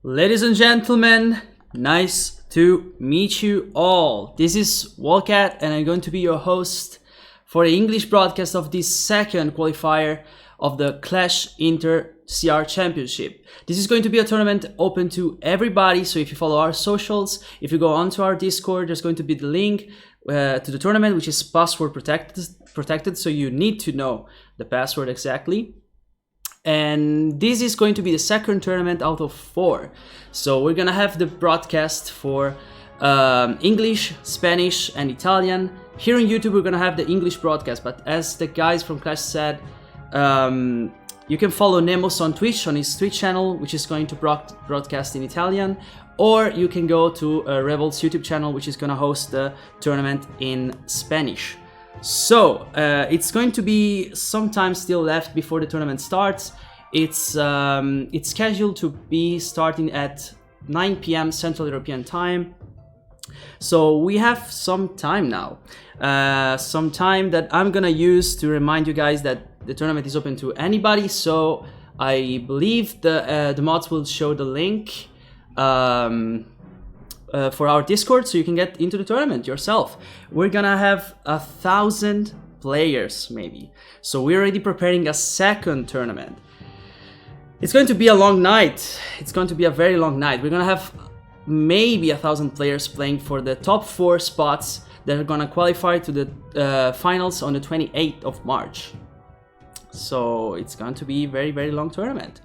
Ladies and gentlemen, nice to meet you all. This is Wildcat and I'm going to be your host for the English broadcast of this second qualifier of the Clash Inter CR Championship. This is going to be a tournament open to everybody, so if you follow our socials, if you go onto our Discord, there's going to be the link to the tournament, which is password protected, so you need to know the password exactly. And this is going to be the second tournament out of 4. So we're gonna have the broadcast for English, Spanish and Italian. Here on YouTube we're gonna have the English broadcast, but as the guys from Clash said, you can follow Nemos on Twitch, on his Twitch channel, which is going to broadcast in Italian, or you can go to Revol's YouTube channel, which is gonna host the tournament in Spanish. So, it's going to be some time still left before the tournament starts. It's scheduled to be starting at 9 p.m. Central European Time. So we have some time now. Some time that I'm gonna use to remind you guys that the tournament is open to anybody. So I believe the mods will show the link for our Discord, so you can get into the tournament yourself. We're gonna have 1,000 players maybe, so we're already preparing a second tournament. It's going to be a long night. It's going to be a very long night. We're gonna have maybe 1,000 players playing for the top 4 spots that are gonna qualify to the finals on the 28th of March. So it's going to be a very, very long tournament.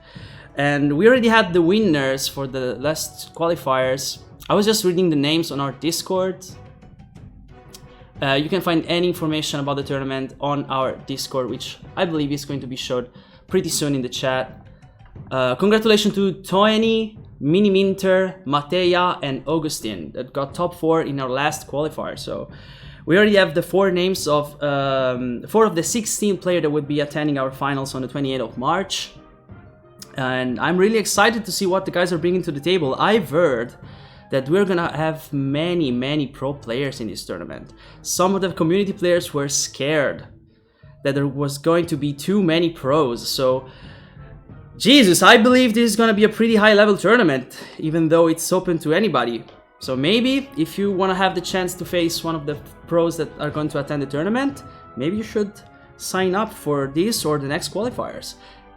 And we already had the winners for the last qualifiers. I was just reading the names on our Discord. You can find any information about the tournament on our Discord, which I believe is going to be showed pretty soon in the chat. Congratulations to Toeni, Miniminter, Mateja and Augustin that got top 4 in our last qualifier. So we already have the 4 names of 4 of the 16 players that would be attending our finals on the 28th of March. And I'm really excited to see what the guys are bringing to the table. I've heard that we're gonna have many pro players in this tournament. Some of the community players were scared that there was going to be too many pros. So, Jesus, I believe this is gonna be a pretty high level tournament, even though it's open to anybody. So maybe if you wanna have the chance to face one of the pros that are going to attend the tournament, maybe you should sign up for this or the next qualifiers.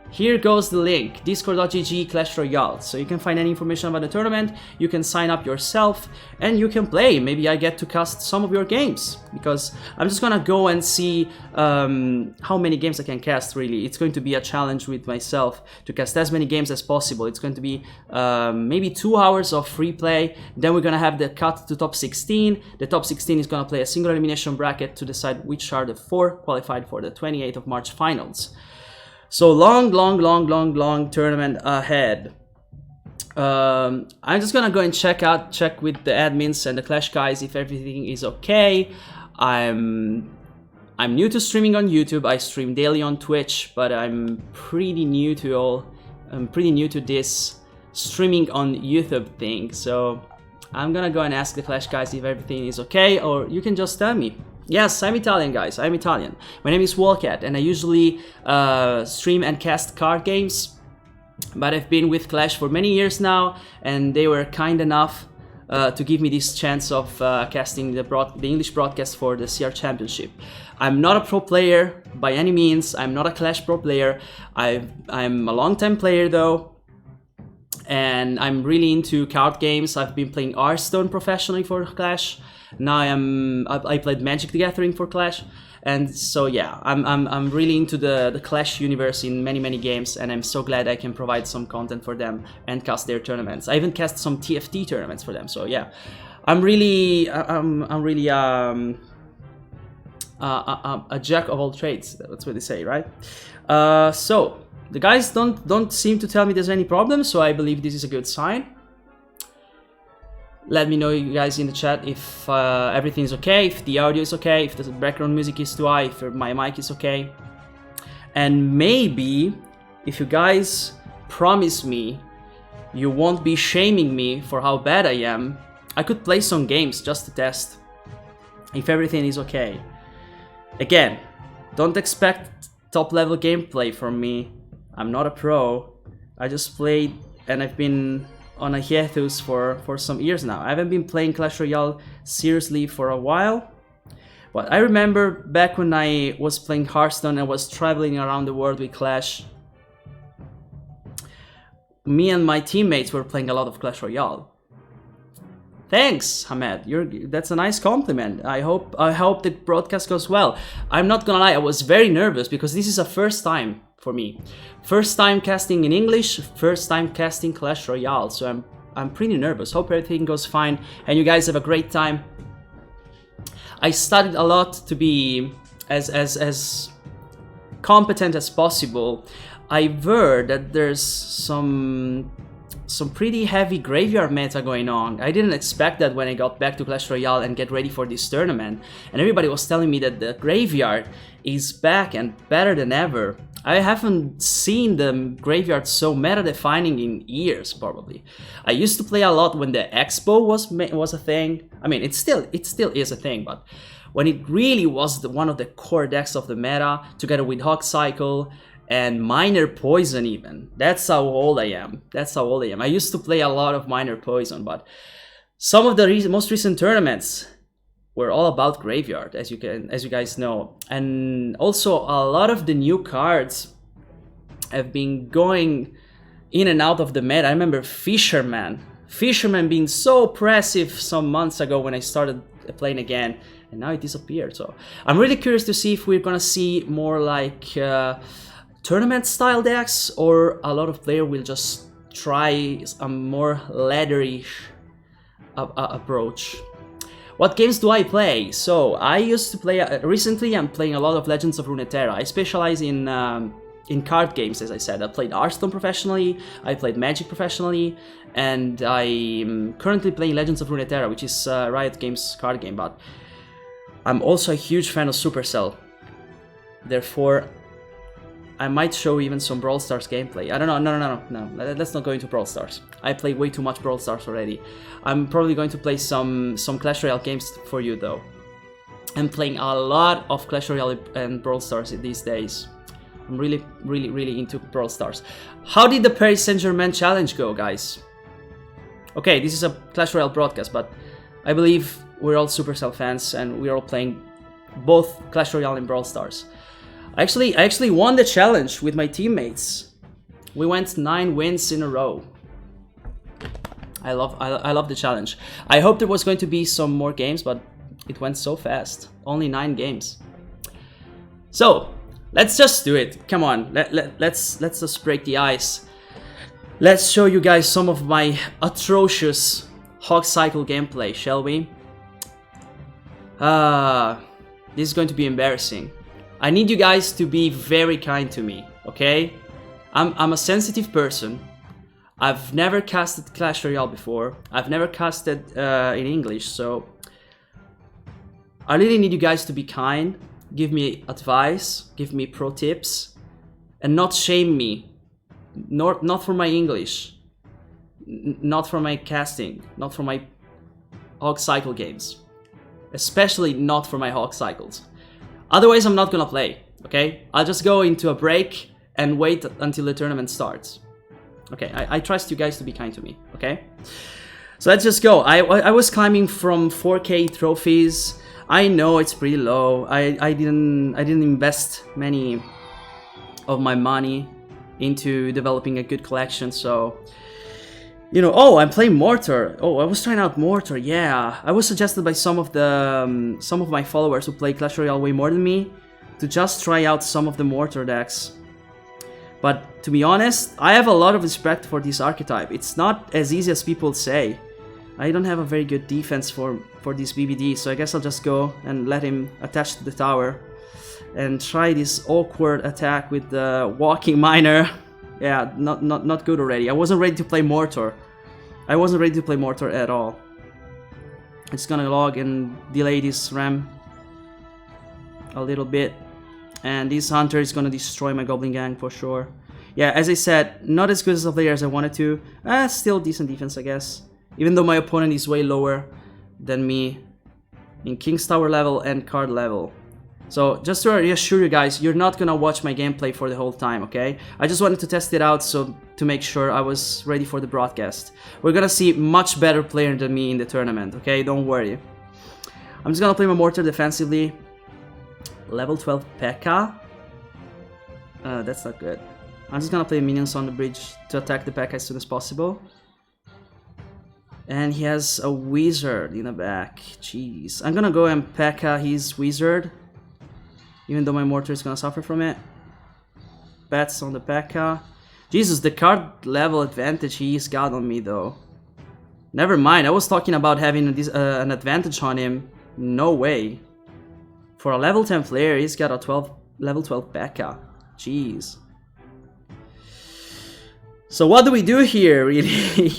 Here goes the link, discord.gg Clash Royale. So you can find any information about the tournament, you can sign up yourself, and you can play. Maybe I get to cast some of your games, because I'm just gonna go and see how many games I can cast, really. It's going to be a challenge with myself to cast as many games as possible. It's going to be maybe 2 hours of free play, then we're gonna have the cut to top 16. The top 16 is gonna play a single elimination bracket to decide which are the 4 qualified for the 28th of March finals. So long tournament ahead. I'm just gonna go and check with the admins and the Clash guys if everything is okay. I'm new to streaming on YouTube. I stream daily on Twitch, but I'm pretty new to this streaming on YouTube thing. So I'm gonna go and ask the Clash guys if everything is okay, or you can just tell me. Yes, I'm Italian, guys. I'm Italian. My name is Wildcat, and I usually stream and cast card games. But I've been with Clash for many years now, and they were kind enough to give me this chance of casting the English broadcast for the CR Championship. I'm not a pro player by any means. I'm not a Clash pro player. I'm a long-time player though, and I'm really into card games. I've been playing Hearthstone professionally for Clash. Now I played Magic the Gathering for Clash, and so yeah, I'm really into the Clash universe in many games, and I'm so glad I can provide some content for them and cast their tournaments. I even cast some TFT tournaments for them. So yeah, I'm really a jack of all trades. That's what they say, right? So the guys don't seem to tell me there's any problem, so I believe this is a good sign. Let me know, you guys, in the chat if everything is okay, if the audio is okay, if the background music is too high, if my mic is okay. And maybe, if you guys promise me you won't be shaming me for how bad I am, I could play some games just to test if everything is okay. Again, don't expect top level gameplay from me. I'm not a pro. I just played and I've been on a hiatus for some years now. I haven't been playing Clash Royale seriously for a while. But I remember back when I was playing Hearthstone and was traveling around the world with Clash, me and my teammates were playing a lot of Clash Royale. Thanks, Hamed. That's a nice compliment. I hope the broadcast goes well. I'm not gonna lie, I was very nervous because this is a first time for me. First time casting in English, first time casting Clash Royale. So I'm pretty nervous. Hope everything goes fine and you guys have a great time. I studied a lot to be as competent as possible. I've heard that there's some pretty heavy graveyard meta going on. I didn't expect that when I got back to Clash Royale and get ready for this tournament. And everybody was telling me that the graveyard is back and better than ever. I haven't seen the graveyard so meta-defining in years, probably. I used to play a lot when the Expo was a thing. I mean, it still is a thing, but when it really was one of the core decks of the meta, together with Hawk Cycle and Minor Poison even. That's how old I am. I used to play a lot of Minor Poison, but some of the most recent tournaments were all about graveyard, as you guys know. And also a lot of the new cards have been going in and out of the meta. I remember Fisherman being so oppressive some months ago when I started playing again, and now it disappeared. So I'm really curious to see if we're gonna see more like tournament style decks, or a lot of players will just try a more ladder-ish approach. What games do I play? So I used to play, recently I'm playing a lot of Legends of Runeterra. I specialize in card games, as I said. I played Hearthstone professionally, I played Magic professionally, and I'm currently playing Legends of Runeterra, which is Riot Games card game, but I'm also a huge fan of Supercell. Therefore, I might show even some Brawl Stars gameplay. I don't know, no, let's not go into Brawl Stars. I play way too much Brawl Stars already. I'm probably going to play some Clash Royale games for you though. I'm playing a lot of Clash Royale and Brawl Stars these days. I'm really into Brawl Stars. How did the Paris Saint-Germain challenge go, guys? Okay, this is a Clash Royale broadcast, but I believe we're all Supercell fans and we're all playing both Clash Royale and Brawl Stars. I actually won the challenge with my teammates. We went 9 wins in a row. I love the challenge. I hope there was going to be some more games, but it went so fast. Only 9 games. So let's just do it. Come on, let's just break the ice. Let's show you guys some of my atrocious Hawk Cycle gameplay, shall we? This is going to be embarrassing. I need you guys to be very kind to me, okay? I'm a sensitive person. I've never casted Clash Royale before. I've never casted in English, so I really need you guys to be kind, give me advice, give me pro tips, and not shame me. Not for my English, not for my casting, not for my Hawk Cycle games. Especially not for my Hawk Cycles. Otherwise, I'm not gonna play, okay? I'll just go into a break and wait until the tournament starts. Okay, I trust you guys to be kind to me, okay? So let's just go. I was climbing from 4K trophies. I know it's pretty low. I didn't invest many of my money into developing a good collection, so you know. Oh, I'm playing Mortar. Oh, I was trying out Mortar. Yeah, I was suggested by some of my followers who play Clash Royale way more than me to just try out some of the Mortar decks. But to be honest, I have a lot of respect for this archetype. It's not as easy as people say. I don't have a very good defense for this BBD, so I guess I'll just go and let him attach to the tower and try this awkward attack with the Walking Miner. Yeah, not good already. I wasn't ready to play Mortar. I wasn't ready to play Mortar at all. It's gonna log and delay this RAM a little bit. And this Hunter is gonna destroy my Goblin Gang for sure. Yeah, as I said, not as good as a player as I wanted to. Still decent defense, I guess. Even though my opponent is way lower than me in King's Tower level and card level. So just to reassure you guys, you're not gonna watch my gameplay for the whole time, okay? I just wanted to test it out to make sure I was ready for the broadcast. We're gonna see much better player than me in the tournament, okay? Don't worry. I'm just gonna play my mortar defensively. Level 12 P.E.K.K.A. That's not good. I'm just gonna play minions on the bridge to attack the P.E.K.K.A. as soon as possible. And he has a wizard in the back. Jeez. I'm gonna go and P.E.K.K.A. his wizard. Even though my mortar is gonna suffer from it. Bats on the P.E.K.K.A. Jesus, the card level advantage he's got on me though. Never mind, I was talking about having an advantage on him. No way. For a level 10 player, he's got a level 12 P.E.K.K.A. Jeez. So what do we do here, really?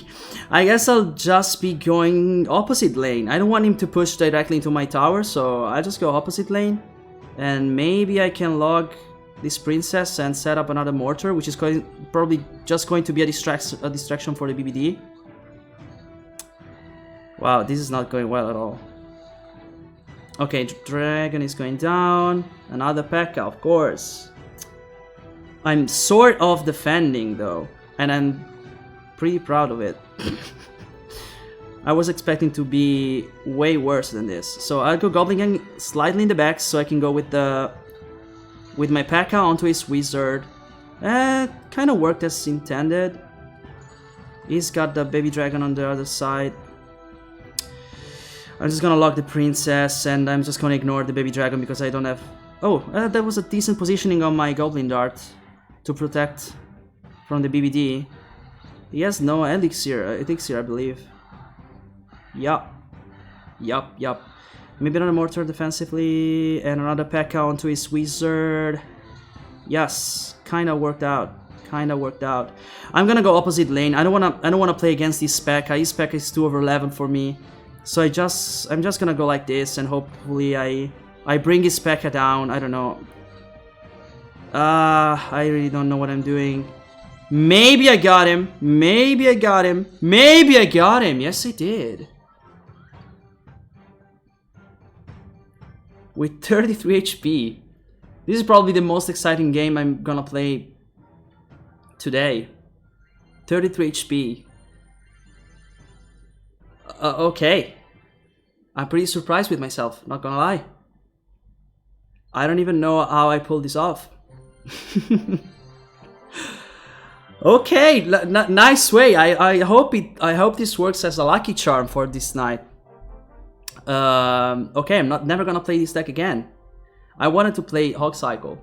I guess I'll just be going opposite lane. I don't want him to push directly into my tower, so I'll just go opposite lane. And maybe I can log this princess and set up another mortar, which is probably just going to be a distraction for the BBD. Wow, this is not going well at all. Okay, dragon is going down. Another P.E.K.K.A, of course. I'm sort of defending though, and I'm pretty proud of it. I was expecting to be way worse than this. So I'll go Goblin Gang slightly in the back so I can go with my P.E.K.K.A onto his wizard. Kind of worked as intended. He's got the baby dragon on the other side. I'm just gonna lock the princess and I'm just gonna ignore the baby dragon because I don't have... Oh, that was a decent positioning on my goblin dart to protect from the BBD. He has no elixir, I believe. Yup. Maybe another mortar defensively and another P.E.K.K.A onto his wizard. Yes, kinda worked out. I'm gonna go opposite lane. I don't wanna play against this P.E.K.K.A. His P.E.K.K.A is too over 11 for me. So I'm just gonna go like this and hopefully I bring his P.E.K.K.A down. I don't know. I really don't know what I'm doing. Maybe I got him. Yes, I did. With 33 HP. This is probably the most exciting game I'm gonna play today. 33 HP. Okay. I'm pretty surprised with myself, not gonna lie. I don't even know how I pulled this off. Okay, nice way. I hope this works as a lucky charm for this night. Okay, I'm never gonna play this deck again. I wanted to play Hog Cycle,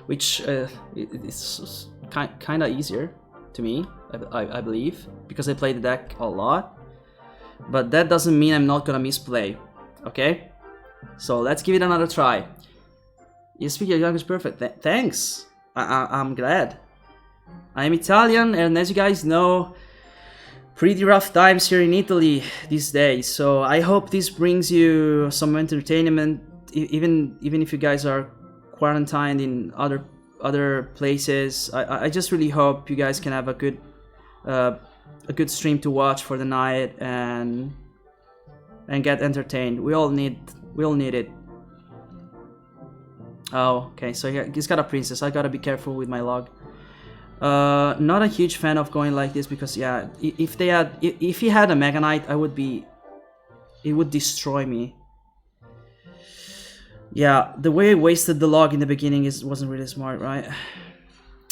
which is kind of easier to me, I believe, because I play the deck a lot. But that doesn't mean I'm not gonna misplay, okay? So let's give it another try. You speak your language perfect. Thanks. I'm glad. I'm Italian, and as you guys know, pretty rough times here in Italy these days. So I hope this brings you some entertainment, even if you guys are quarantined in other places. I just really hope you guys can have a good stream to watch for the night and get entertained. We all need it. Oh, okay, so he's got a princess. I gotta be careful with my log. Not a huge fan of going like this because yeah, if he had a Mega Knight, it would destroy me. Yeah, the way I wasted the log in the beginning wasn't really smart, right?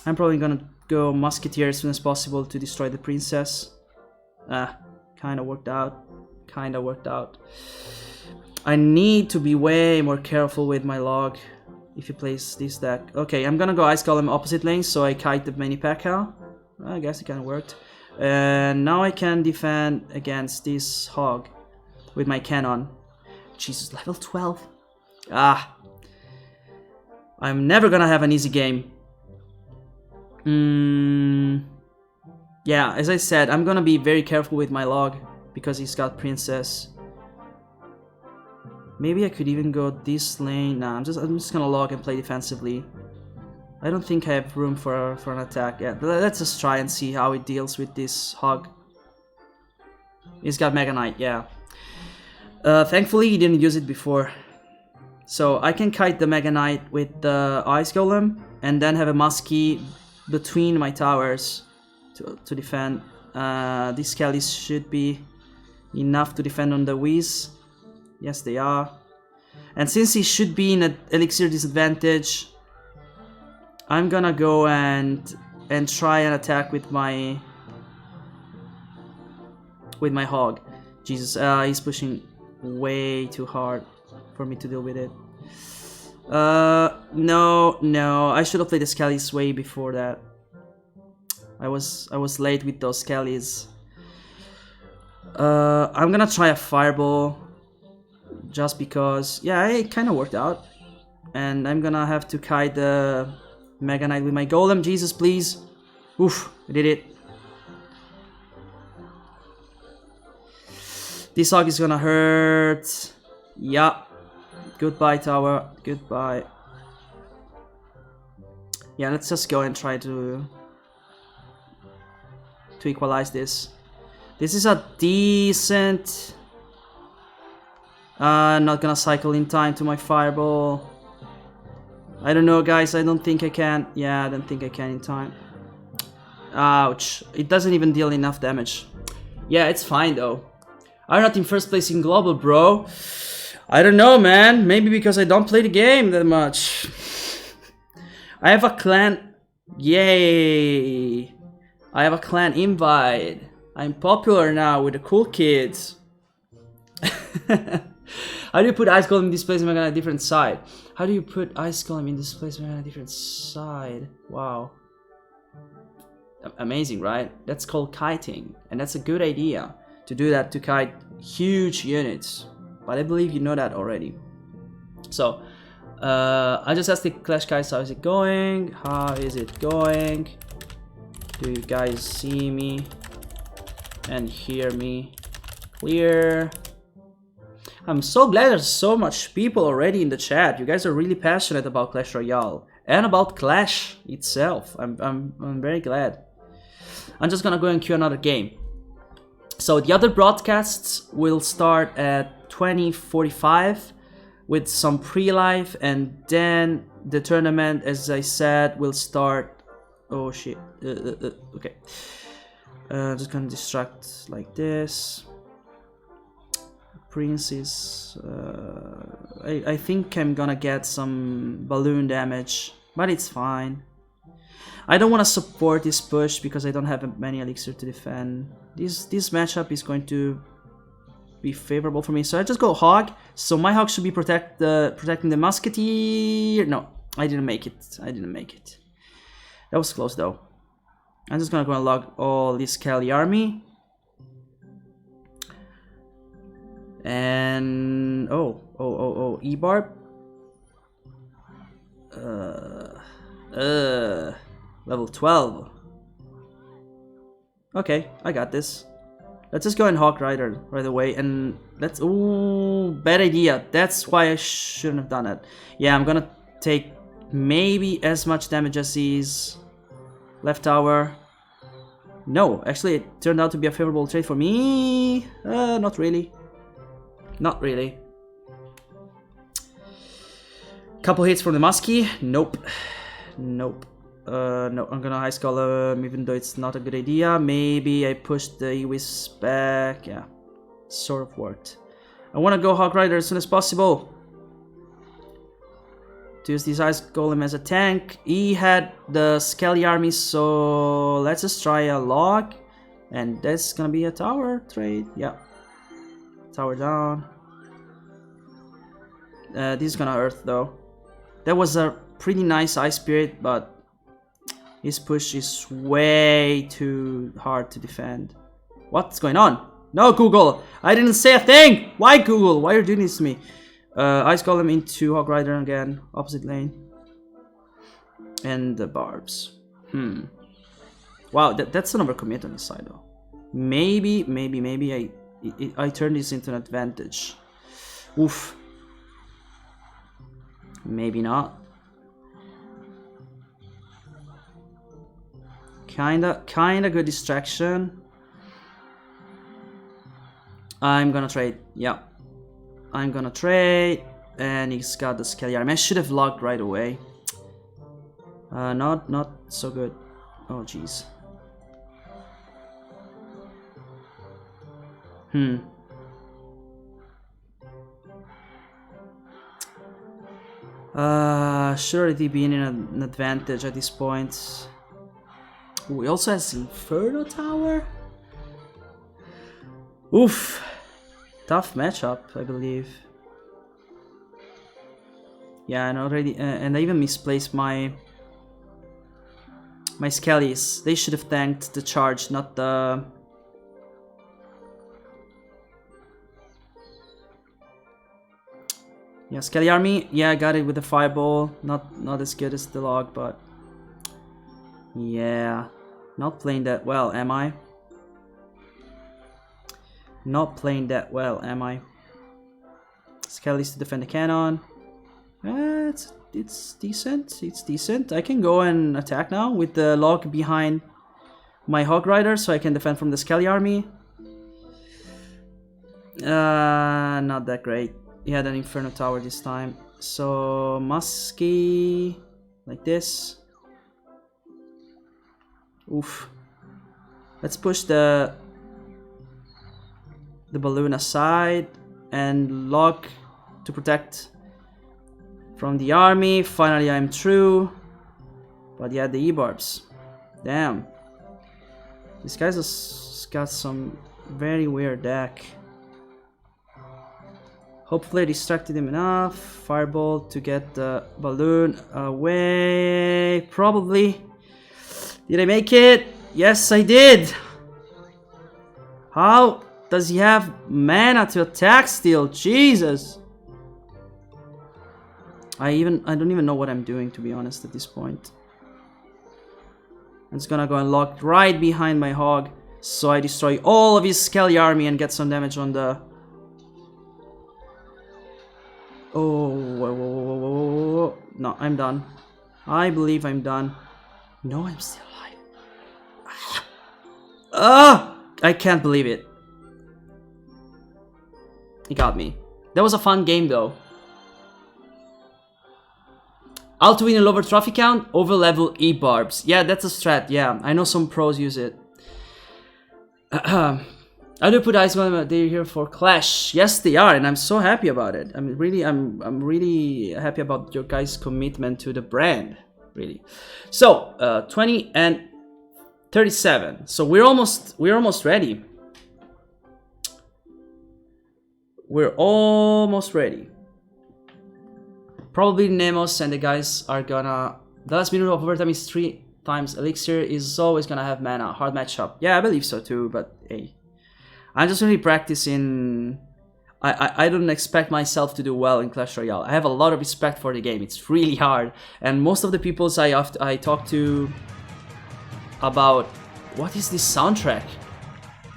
I'm probably gonna go Musketeer as soon as possible to destroy the princess. Kinda worked out. I need to be way more careful with my log if he plays this deck. Okay, I'm gonna go Ice Golem opposite lane, so I kite the mini P.E.K.K.A. I guess it kinda worked. And now I can defend against this hog with my cannon. Jesus, level 12. I'm never gonna have an easy game. Yeah, as I said, I'm gonna be very careful with my log because he's got princess. Maybe I could even go this lane. Nah, I'm just gonna log and play defensively. I don't think I have room for an attack. Yeah, let's just try and see how it deals with this hog. He's got Mega Knight, yeah. Thankfully he didn't use it before. So I can kite the Mega Knight with the Ice Golem and then have a Muskie between my towers to defend. These Kellys should be enough to defend on the Whiz. Yes, they are. And since he should be in an elixir disadvantage, I'm gonna go and try and attack with my Hog. Jesus, he's pushing way too hard for me to deal with it. No, I should have played the Skellies way before that. I was late with those Skellies. I'm gonna try a Fireball, just because, yeah, it kind of worked out. And I'm gonna have to kite the Mega Knight with my Golem. Jesus, please. Oof, I did it. This Hog is gonna hurt. Yeah. Goodbye, tower. Goodbye. Yeah, let's just go and try to equalize this. This is a decent... not gonna cycle in time to my Fireball. I don't know, guys. I don't think I can. Yeah, I don't think I can in time. Ouch. It doesn't even deal enough damage. Yeah, it's fine, though. I'm not in first place in global, bro. I don't know, man. Maybe because I don't play the game that much. I have a clan. Yay. I have a clan invite. I'm popular now with the cool kids. How do you put Ice Golem in this place and on a different side? How do you put Ice Golem in this place and on a different side? Wow. Amazing, right? That's called kiting. And that's a good idea. To do that, to kite huge units. But I believe you know that already. So, I just asked the Clash guys, how is it going? How is it going? Do you guys see me and hear me clear? I'm so glad there's so much people already in the chat. You guys are really passionate about Clash Royale and about Clash itself. I'm very glad. I'm just gonna go and queue another game. So the other broadcasts will start at 20:45 with some pre-live, and then the tournament, as I said, will start. Oh shit. Okay. Just gonna distract like this. Prince is... I think I'm gonna get some balloon damage, but it's fine. I don't want to support this push because I don't have many elixir to defend. This matchup is going to be favorable for me, so I just go Hog. So my Hog should be protecting the Musketeer. No, I didn't make it. I didn't make it. That was close though. I'm just gonna go and log all this Kelly army. And E-Barb. Level 12. Okay, I got this. Let's just go and Hawk Rider right away, and let's... Ooh, bad idea. That's why I shouldn't have done it. Yeah, I'm gonna take maybe as much damage as his left tower. No, actually it turned out to be a favorable trade for me. Not really. Not really. Couple hits from the Muskie. Nope. Nope. No, I'm gonna Ice Golem, even though it's not a good idea. Maybe I push the E-Wisp back. Yeah, sort of worked. I want to go Hawk Rider as soon as possible. To use this Ice Golem as a tank. He had the Skelly army, so let's just try a log. And that's gonna be a tower trade. Yeah. Tower down. This is gonna Earth though. That was a pretty nice Ice Spirit, but his push is way too hard to defend. What's going on? No, Google! I didn't say a thing! Why, Google? Why are you doing this to me? Ice Golem into Hog Rider again, opposite lane. And the Barbs. Wow, that's an overcommit on this side though. Maybe I turn this into an advantage. Oof. Maybe not. Kinda good distraction. I'm gonna trade. Yeah. I'm gonna trade. And he's got the Scagliarmi. I should have logged right away. Not so good. Oh jeez. Should already be in an advantage at this point. Ooh, he also has Inferno Tower. Oof. Tough matchup, I believe. Yeah, and already, and I even misplaced my Skellies. They should have tanked the charge, not the. Yeah, Scagliarmi. Yeah, I got it with the Fireball. Not as good as the log, but yeah, not playing that well, am I? Not playing that well, am I? Skellies to defend the cannon. It's decent. It's decent. I can go and attack now with the log behind my Hog Rider, so I can defend from the Scagliarmi. Not that great. He had an Inferno Tower this time. So Musky like this. Oof. Let's push the balloon aside and log to protect from the army. Finally I'm through. But yeah, the E-Barbs. Damn. This guy's got some very weird deck. Hopefully I distracted him enough. Fireball to get the balloon away. Probably. Did I make it? Yes, I did. How does he have mana to attack still? Jesus. I don't even know what I'm doing, to be honest, at this point. I'm just gonna go and lock right behind my Hog, so I destroy all of his Scagliarmi and get some damage on the. Oh, whoa. No, I'm done. I believe I'm done. No, I'm still alive. Ah! I can't believe it. He got me. That was a fun game, though. How to win a lower trophy count? Over level E-Barbs. Yeah, that's a strat. Yeah, I know some pros use it. I do put Ice Golem, they're here for Clash. Yes, they are, and I'm so happy about it. I'm really happy about your guys' commitment to the brand, really. So 20 and 37. So we're almost ready. We're almost ready. Probably Nemos and the guys are gonna. The last minute of overtime is 3 times Elixir is always gonna have mana. Hard matchup. Yeah, I believe so too. But hey. I'm just really practicing. I don't expect myself to do well in Clash Royale. I have a lot of respect for the game. It's really hard. And most of the people I talk to about, what is this soundtrack?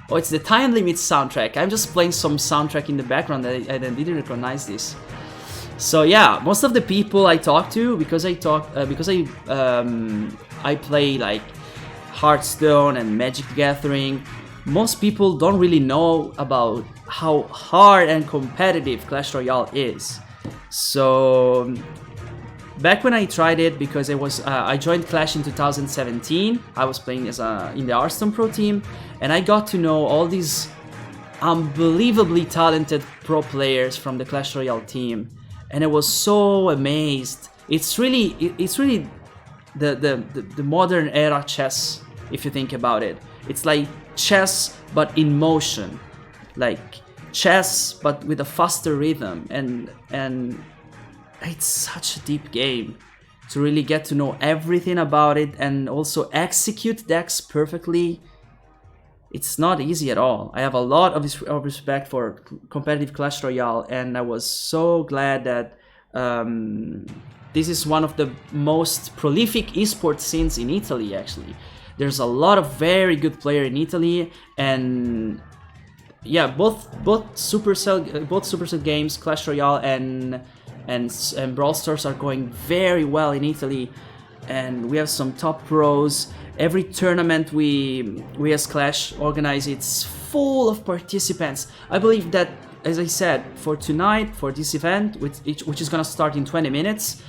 Oh, it's the Time Limit soundtrack. I'm just playing some soundtrack in the background that I didn't recognize this. So yeah, most of the people I talk to, because I play like Hearthstone and Magic the Gathering. Most people don't really know about how hard and competitive Clash Royale is. So back when I tried it, because I joined Clash in 2017, I was playing in the Hearthstone Pro team, and I got to know all these unbelievably talented pro players from the Clash Royale team, and I was so amazed. It's really the modern era chess, if you think about it. It's like chess but in motion, like chess but with a faster rhythm, and it's such a deep game to really get to know everything about it and also execute decks perfectly. It's not easy at all. I have a lot of respect for competitive Clash Royale, and I was so glad that this is one of the most prolific esports scenes in Italy, actually. There's a lot of very good players in Italy, and yeah, both Supercell games, Clash Royale and Brawl Stars are going very well in Italy, and we have some top pros. Every tournament we as Clash organize, it's full of participants. I believe that as I said, for tonight, for this event, which is gonna start in 20 minutes,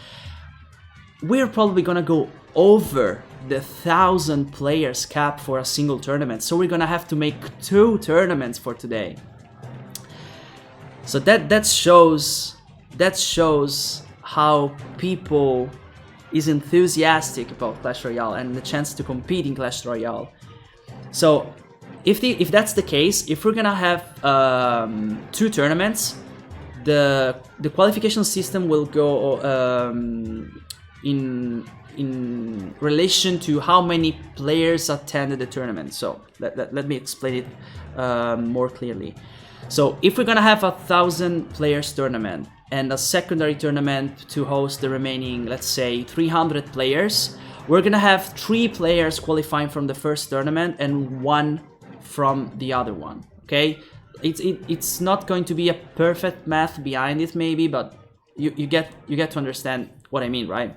we're probably gonna go over the 1,000 players cap for a single tournament. So we're gonna have to make 2 tournaments for today. So that shows how people is enthusiastic about Clash Royale and the chance to compete in Clash Royale. So if that's the case, if we're gonna have 2 tournaments, the qualification system will go in relation to how many players attended the tournament. So let me explain it more clearly. So if we're gonna have a 1,000 players tournament and a secondary tournament to host the remaining, let's say, 300 players, we're gonna have 3 players qualifying from the first tournament and 1 from the other one. Okay, it's not going to be a perfect math behind it, maybe, but you get to understand what I mean, right?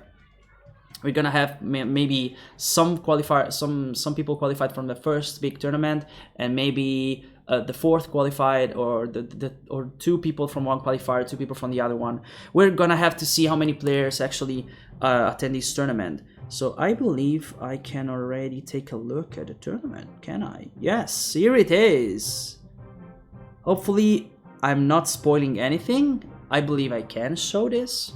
We're gonna have maybe some people qualified from the first big tournament, and maybe the 4th qualified, or or 2 people from one qualifier, 2 people from the other one. We're gonna have to see how many players actually attend this tournament. So I believe I can already take a look at the tournament, can I? Yes, here it is. Hopefully I'm not spoiling anything. I believe I can show this.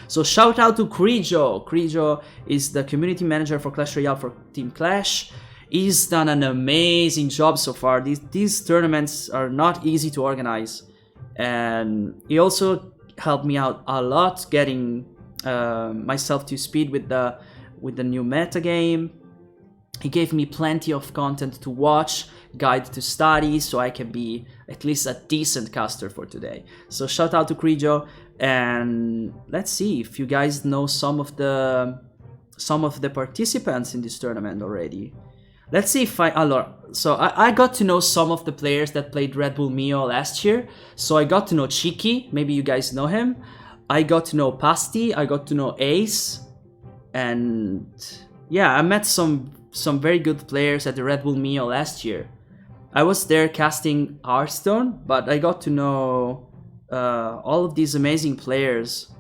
So shout out to Krijo. Krijo is the community manager for Clash Royale for Team Clash. He's done an amazing job so far. These tournaments are not easy to organize. And he also helped me out a lot getting myself to speed with the new meta game. He gave me plenty of content to watch, guide to study, so I can be at least a decent caster for today. So shout out to Krijo, and let's see if you guys know some of the participants in this tournament already. Let's see if I got to know some of the players that played Red Bull Mio last year. So I got to know Cheeky, maybe you guys know him. I got to know Pasti, I got to know Ace, and yeah, I met some very good players at the Red Bull Mio last year. I was there casting Hearthstone, but I got to know all of these amazing players.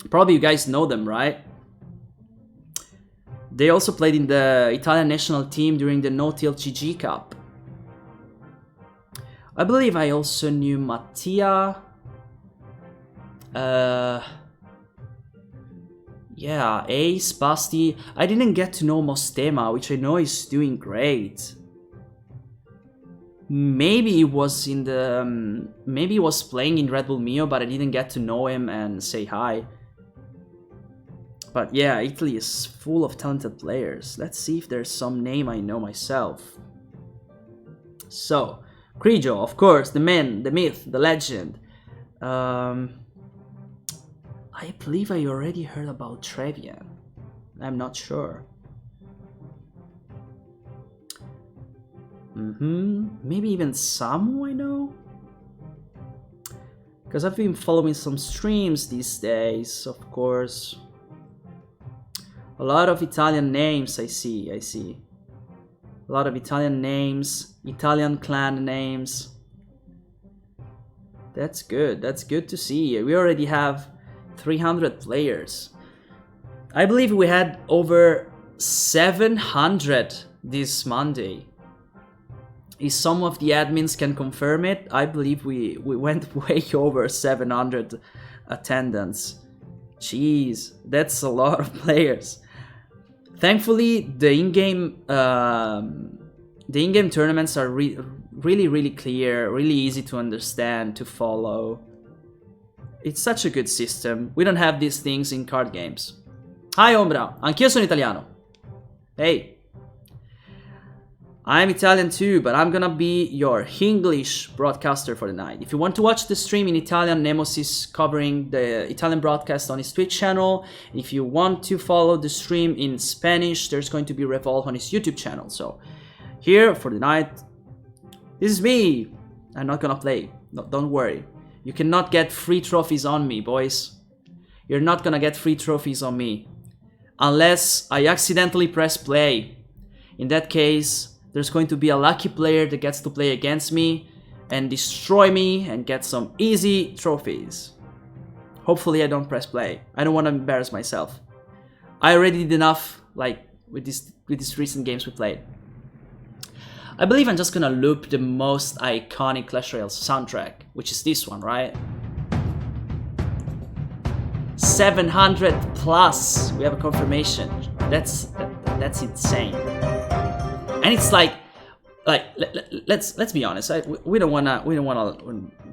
Probably you guys know them, right? They also played in the Italian national team during the No-Till GG Cup. I believe I also knew Mattia. Yeah, Ace, Basti. I didn't get to know Mostema, which I know is doing great. Maybe he was maybe he was playing in Red Bull Mio, but I didn't get to know him and say hi. But yeah, Italy is full of talented players. Let's see if there's some name I know myself. So, Krijo, of course, the man, the myth, the legend. I believe I already heard about Trevian. I'm not sure. Maybe even Samu I know? Because I've been following some streams these days, of course. A lot of Italian names I see. A lot of Italian names, Italian clan names. That's good to see. We already have 300 players. I believe we had over 700 this Monday. If some of the admins can confirm it, I believe we went way over 700 attendance. Jeez, that's a lot of players. Thankfully, the in-game tournaments are really clear, really easy to understand, to follow. It's such a good system. We don't have these things in card games. Hi Ombra, anch'io sono italiano. Hey. I'm Italian too, but I'm gonna be your English broadcaster for the night. If you want to watch the stream in Italian, Nemos is covering the Italian broadcast on his Twitch channel. If you want to follow the stream in Spanish, there's going to be Revolve on his YouTube channel. So, here for the night, this is me. I'm not gonna play. No, don't worry. You cannot get free trophies on me, boys. You're not gonna get free trophies on me. Unless I accidentally press play. In that case, there's going to be a lucky player that gets to play against me, and destroy me and get some easy trophies. Hopefully I don't press play. I don't want to embarrass myself. I already did enough, like, with these recent games we played. I believe I'm just gonna loop the most iconic Clash Royale soundtrack, which is this one, right? 700 plus. We have a confirmation. That's insane. And it's like let's be honest. We don't wanna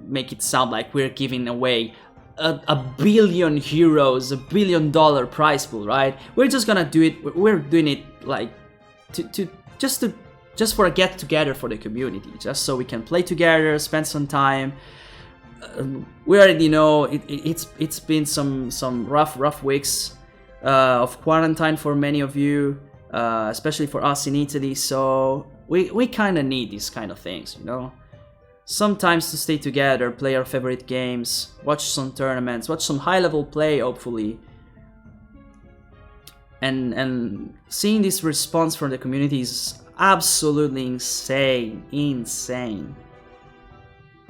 make it sound like we're giving away a billion euros, $1 billion prize pool, right? We're just gonna do it. We're doing it like just for a get together for the community, just so we can play together, spend some time. We already know it's been some rough weeks of quarantine for many of you, especially for us in Italy. So we kind of need these kind of things, you know. Sometimes to stay together, play our favorite games, watch some tournaments, watch some high-level play, hopefully. And seeing this response from the community is absolutely insane.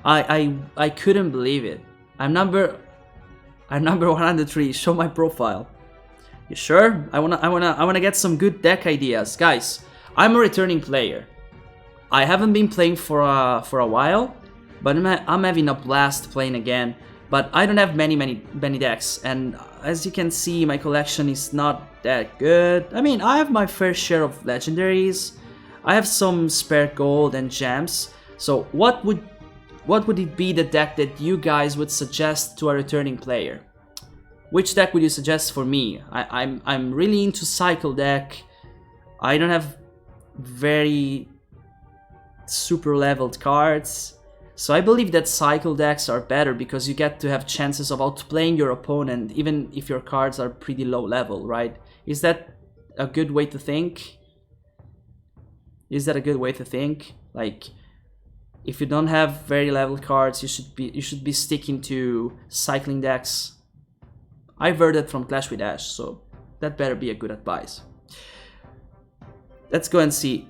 I couldn't believe it. I'm number 103. Show my profile. You sure? I wanna get some good deck ideas, guys. I'm a returning player. I haven't been playing for a while, but I'm having a blast playing again. But I don't have many decks, and as you can see, my collection is not that good. I mean, I have my fair share of legendaries. I have some spare gold and gems. So what would it be the deck that you guys would suggest to a returning player? Which deck would you suggest for me? I'm really into cycle deck. I don't have very super leveled cards, so I believe that cycle decks are better because you get to have chances of outplaying your opponent even if your cards are pretty low level, right? Is that a good way to think? Like, if you don't have very leveled cards, you should be sticking to cycling decks. I've heard that from Clash with Ash, so that better be a good advice. Let's go and see.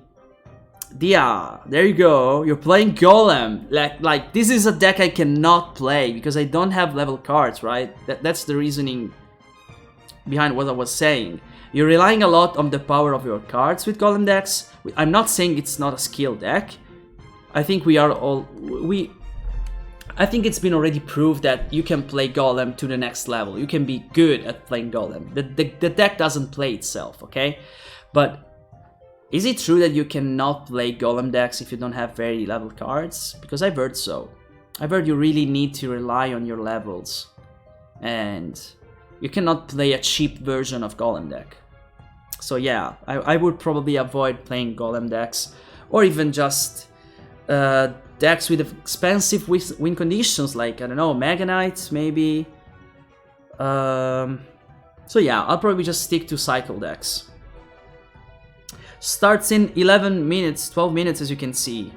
Dia, there you go. You're playing Golem. Like this is a deck I cannot play because I don't have level cards, right? That's the reasoning behind what I was saying. You're relying a lot on the power of your cards with Golem decks. I'm not saying it's not a skill deck. I think I think it's been already proved that you can play Golem to the next level. You can be good at playing Golem. The deck doesn't play itself, okay? But is it true that you cannot play Golem decks if you don't have very level cards? Because I've heard so. I've heard you really need to rely on your levels. And you cannot play a cheap version of Golem deck. So yeah, I would probably avoid playing Golem decks. Or even just decks with expensive win conditions, like, I don't know, Mega Knight, maybe. So yeah, I'll probably just stick to cycle decks. Starts in 11 minutes, 12 minutes, as you can see.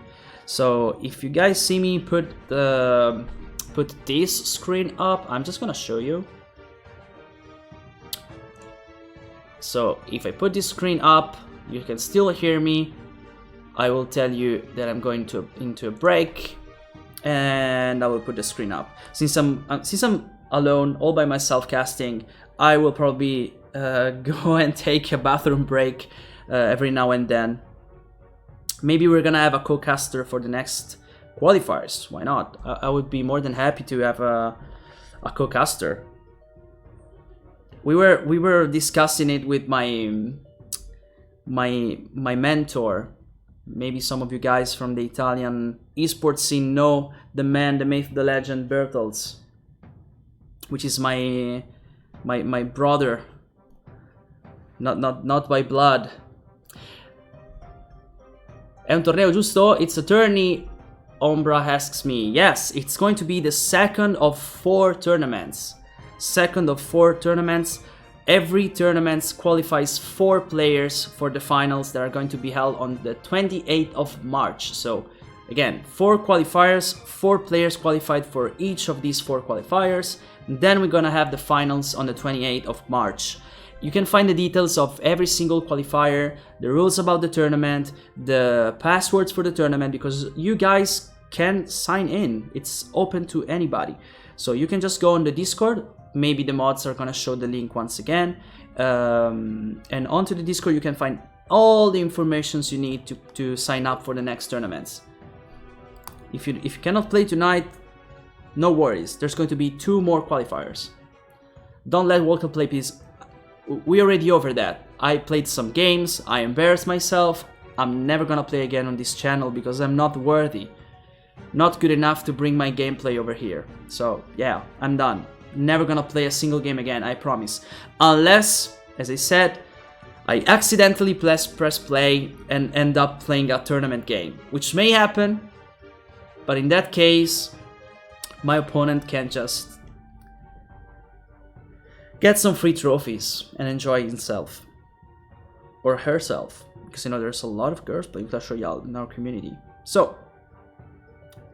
So if you guys see me put this screen up, I'm just gonna show you. So if I put this screen up, you can still hear me. I will tell you that I'm going into a break, and I will put the screen up. Since I'm alone, all by myself casting, I will probably go and take a bathroom break every now and then. Maybe we're gonna have a co-caster for the next qualifiers. Why not? I would be more than happy to have a co-caster. We were discussing it with my mentor. Maybe some of you guys from the Italian eSports scene know the man, the myth, the legend, Bertels, which is my brother, not by blood. È un torneo giusto? It's a tourney, Ombra asks me. Yes, it's going to be the second of 4 tournaments. Every tournament qualifies 4 players for the finals that are going to be held on the 28th of March. So again, 4 qualifiers, 4 players qualified for each of these 4 qualifiers. And then we're gonna have the finals on the 28th of March. You can find the details of every single qualifier, the rules about the tournament, the passwords for the tournament, because you guys can sign in. It's open to anybody. So you can just go on the Discord. Maybe the mods are gonna show the link once again. And onto the Discord you can find all the informations you need to sign up for the next tournaments. If you cannot play tonight, no worries. There's going to be 2 more qualifiers. Don't let World Cup play, please. We're already over that. I played some games. I embarrassed myself. I'm never gonna play again on this channel because I'm not worthy. Not good enough to bring my gameplay over here. So yeah, I'm done. Never gonna play a single game again, I promise. Unless, as I said, I accidentally press play and end up playing a tournament game. Which may happen, but in that case, my opponent can just get some free trophies and enjoy himself. Or herself. Because you know there's a lot of girls playing Clash Royale in our community. So,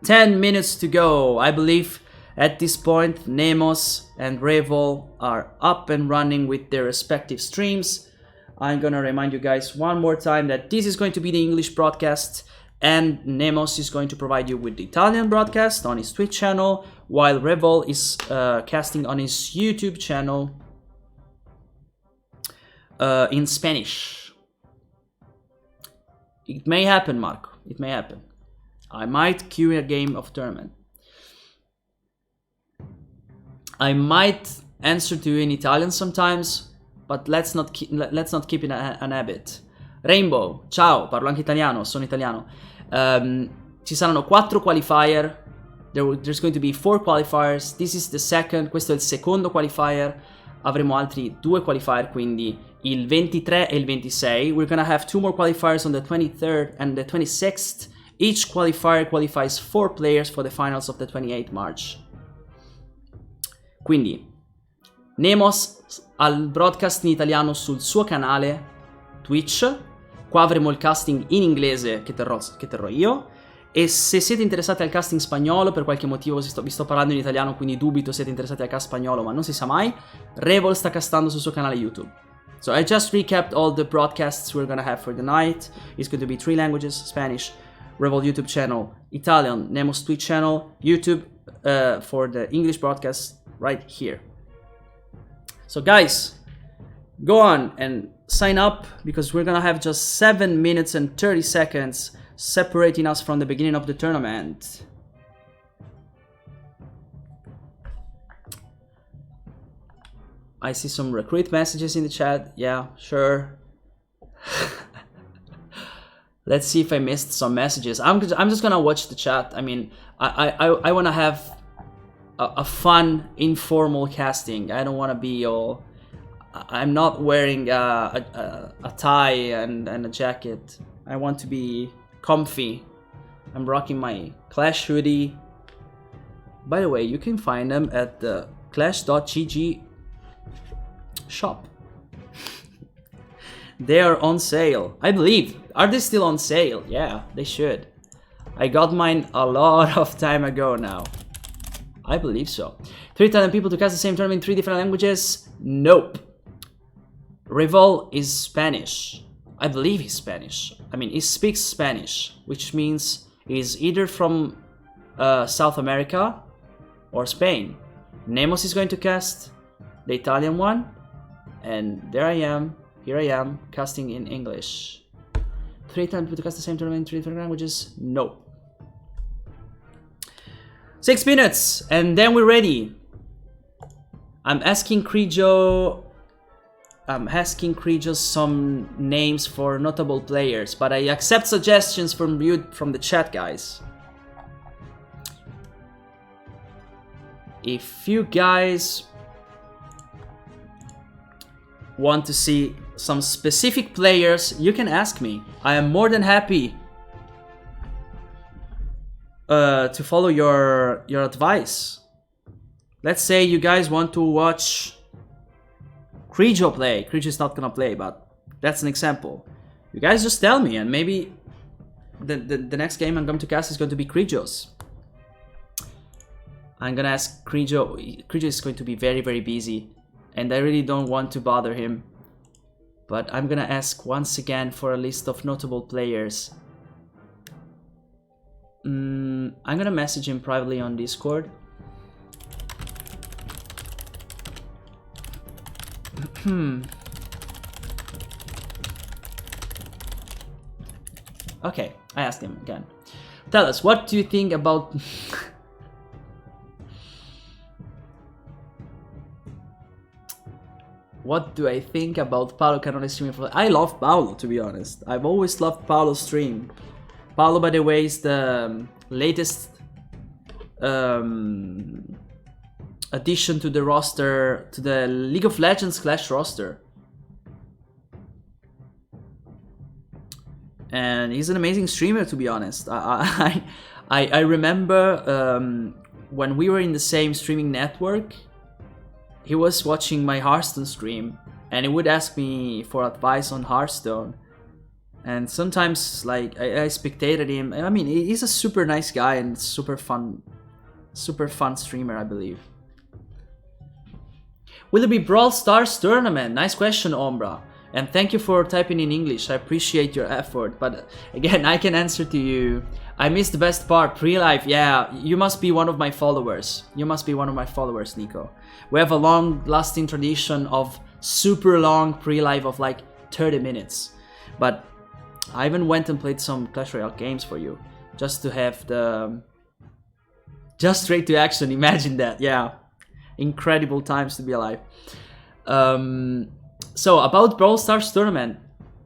10 minutes to go. I believe at this point Nemos and Revol are up and running with their respective streams. I'm gonna remind you guys one more time that this is going to be the English broadcast and Nemos is going to provide you with the Italian broadcast on his Twitch channel, while Revol is casting on his YouTube channel in Spanish. It may happen, Marco. It may happen. I might queue a game of tournament. I might answer to you in Italian sometimes, but let's not keep it an habit. Rainbow, ciao, parlo anche italiano, sono italiano. Ci saranno 4 qualifier. There's going to be 4 qualifiers. This is the second. Questo è il secondo qualifier. Avremo altri 2 qualifier, quindi il 23 e il 26. We're gonna have 2 more qualifiers on the 23rd and the 26th. Each qualifier qualifies 4 players for the finals of the 28th March. Quindi, Nemos al broadcast in italiano sul suo canale Twitch. Qua avremo il casting in inglese che terrò io. E se siete interessati al casting spagnolo, per qualche motivo vi sto parlando in italiano, quindi dubito siete interessati al cast spagnolo, ma non si sa mai, Revol sta castando sul suo canale YouTube. So I just recapped all the broadcasts we're gonna have for the night. It's going to be 3 languages, Spanish, Revol YouTube channel, Italian, Nemos Twitch channel, YouTube for the English broadcast right here. So guys, go on and sign up because we're gonna have just 7 minutes and 30 seconds separating us from the beginning of the tournament. I see some recruit messages in the chat. Yeah, sure. Let's see if I missed some messages. I'm just gonna watch the chat. I mean, I want to have a fun, informal casting. I don't want to be all... I'm not wearing a tie and a jacket. I want to be comfy. I'm rocking my Clash hoodie. By the way, you can find them at the clash.gg shop. They are on sale, I believe. Are they still on sale? Yeah, they should. I got mine a lot of time ago now. I believe so. 3 Italian people to cast the same tournament in 3 different languages? Nope. Revol is Spanish. I believe he's Spanish. I mean, he speaks Spanish, which means he's either from South America or Spain. Nemos is going to cast the Italian one, and there I am, here I am, casting in English. 3 Italian people to cast the same tournament in 3 different languages? No. 6 minutes, and then we're ready. I'm asking Krijo some names for notable players, but I accept suggestions from you from the chat, guys. If you guys want to see some specific players, you can ask me. I am more than happy to follow your advice. Let's say you guys want to watch Krijo play. Krijo is not gonna play, but that's an example. You guys just tell me, and maybe the next game I'm going to cast is going to be Krijo's. I'm gonna ask Krijo. Krijo is going to be very, very busy, and I really don't want to bother him. But I'm gonna ask once again for a list of notable players. I'm gonna message him privately on Discord. Okay, I asked him again. Tell us, what do you think about... What do I think about Paolo Canone streaming for... I love Paolo, to be honest. I've always loved Paolo's stream. Paolo, by the way, is the latest addition to the roster, to the League of Legends Clash roster. And he's an amazing streamer, to be honest. I remember when we were in the same streaming network, he was watching my Hearthstone stream, and he would ask me for advice on Hearthstone. And sometimes, like, I spectated him. I mean, he's a super nice guy and super fun streamer, I believe. Will it be Brawl Stars tournament? Nice question, Ombra. And thank you for typing in English. I appreciate your effort. But again, I can answer to you. I missed the best part, pre-live. Yeah, you must be one of my followers. You must be one of my followers, Nico. We have a long-lasting tradition of super long pre-live of like 30 minutes. But I even went and played some Clash Royale games for you. Just to have the... Just straight to action, imagine that. Yeah. Incredible times to be alive. So, about Brawl Stars tournament,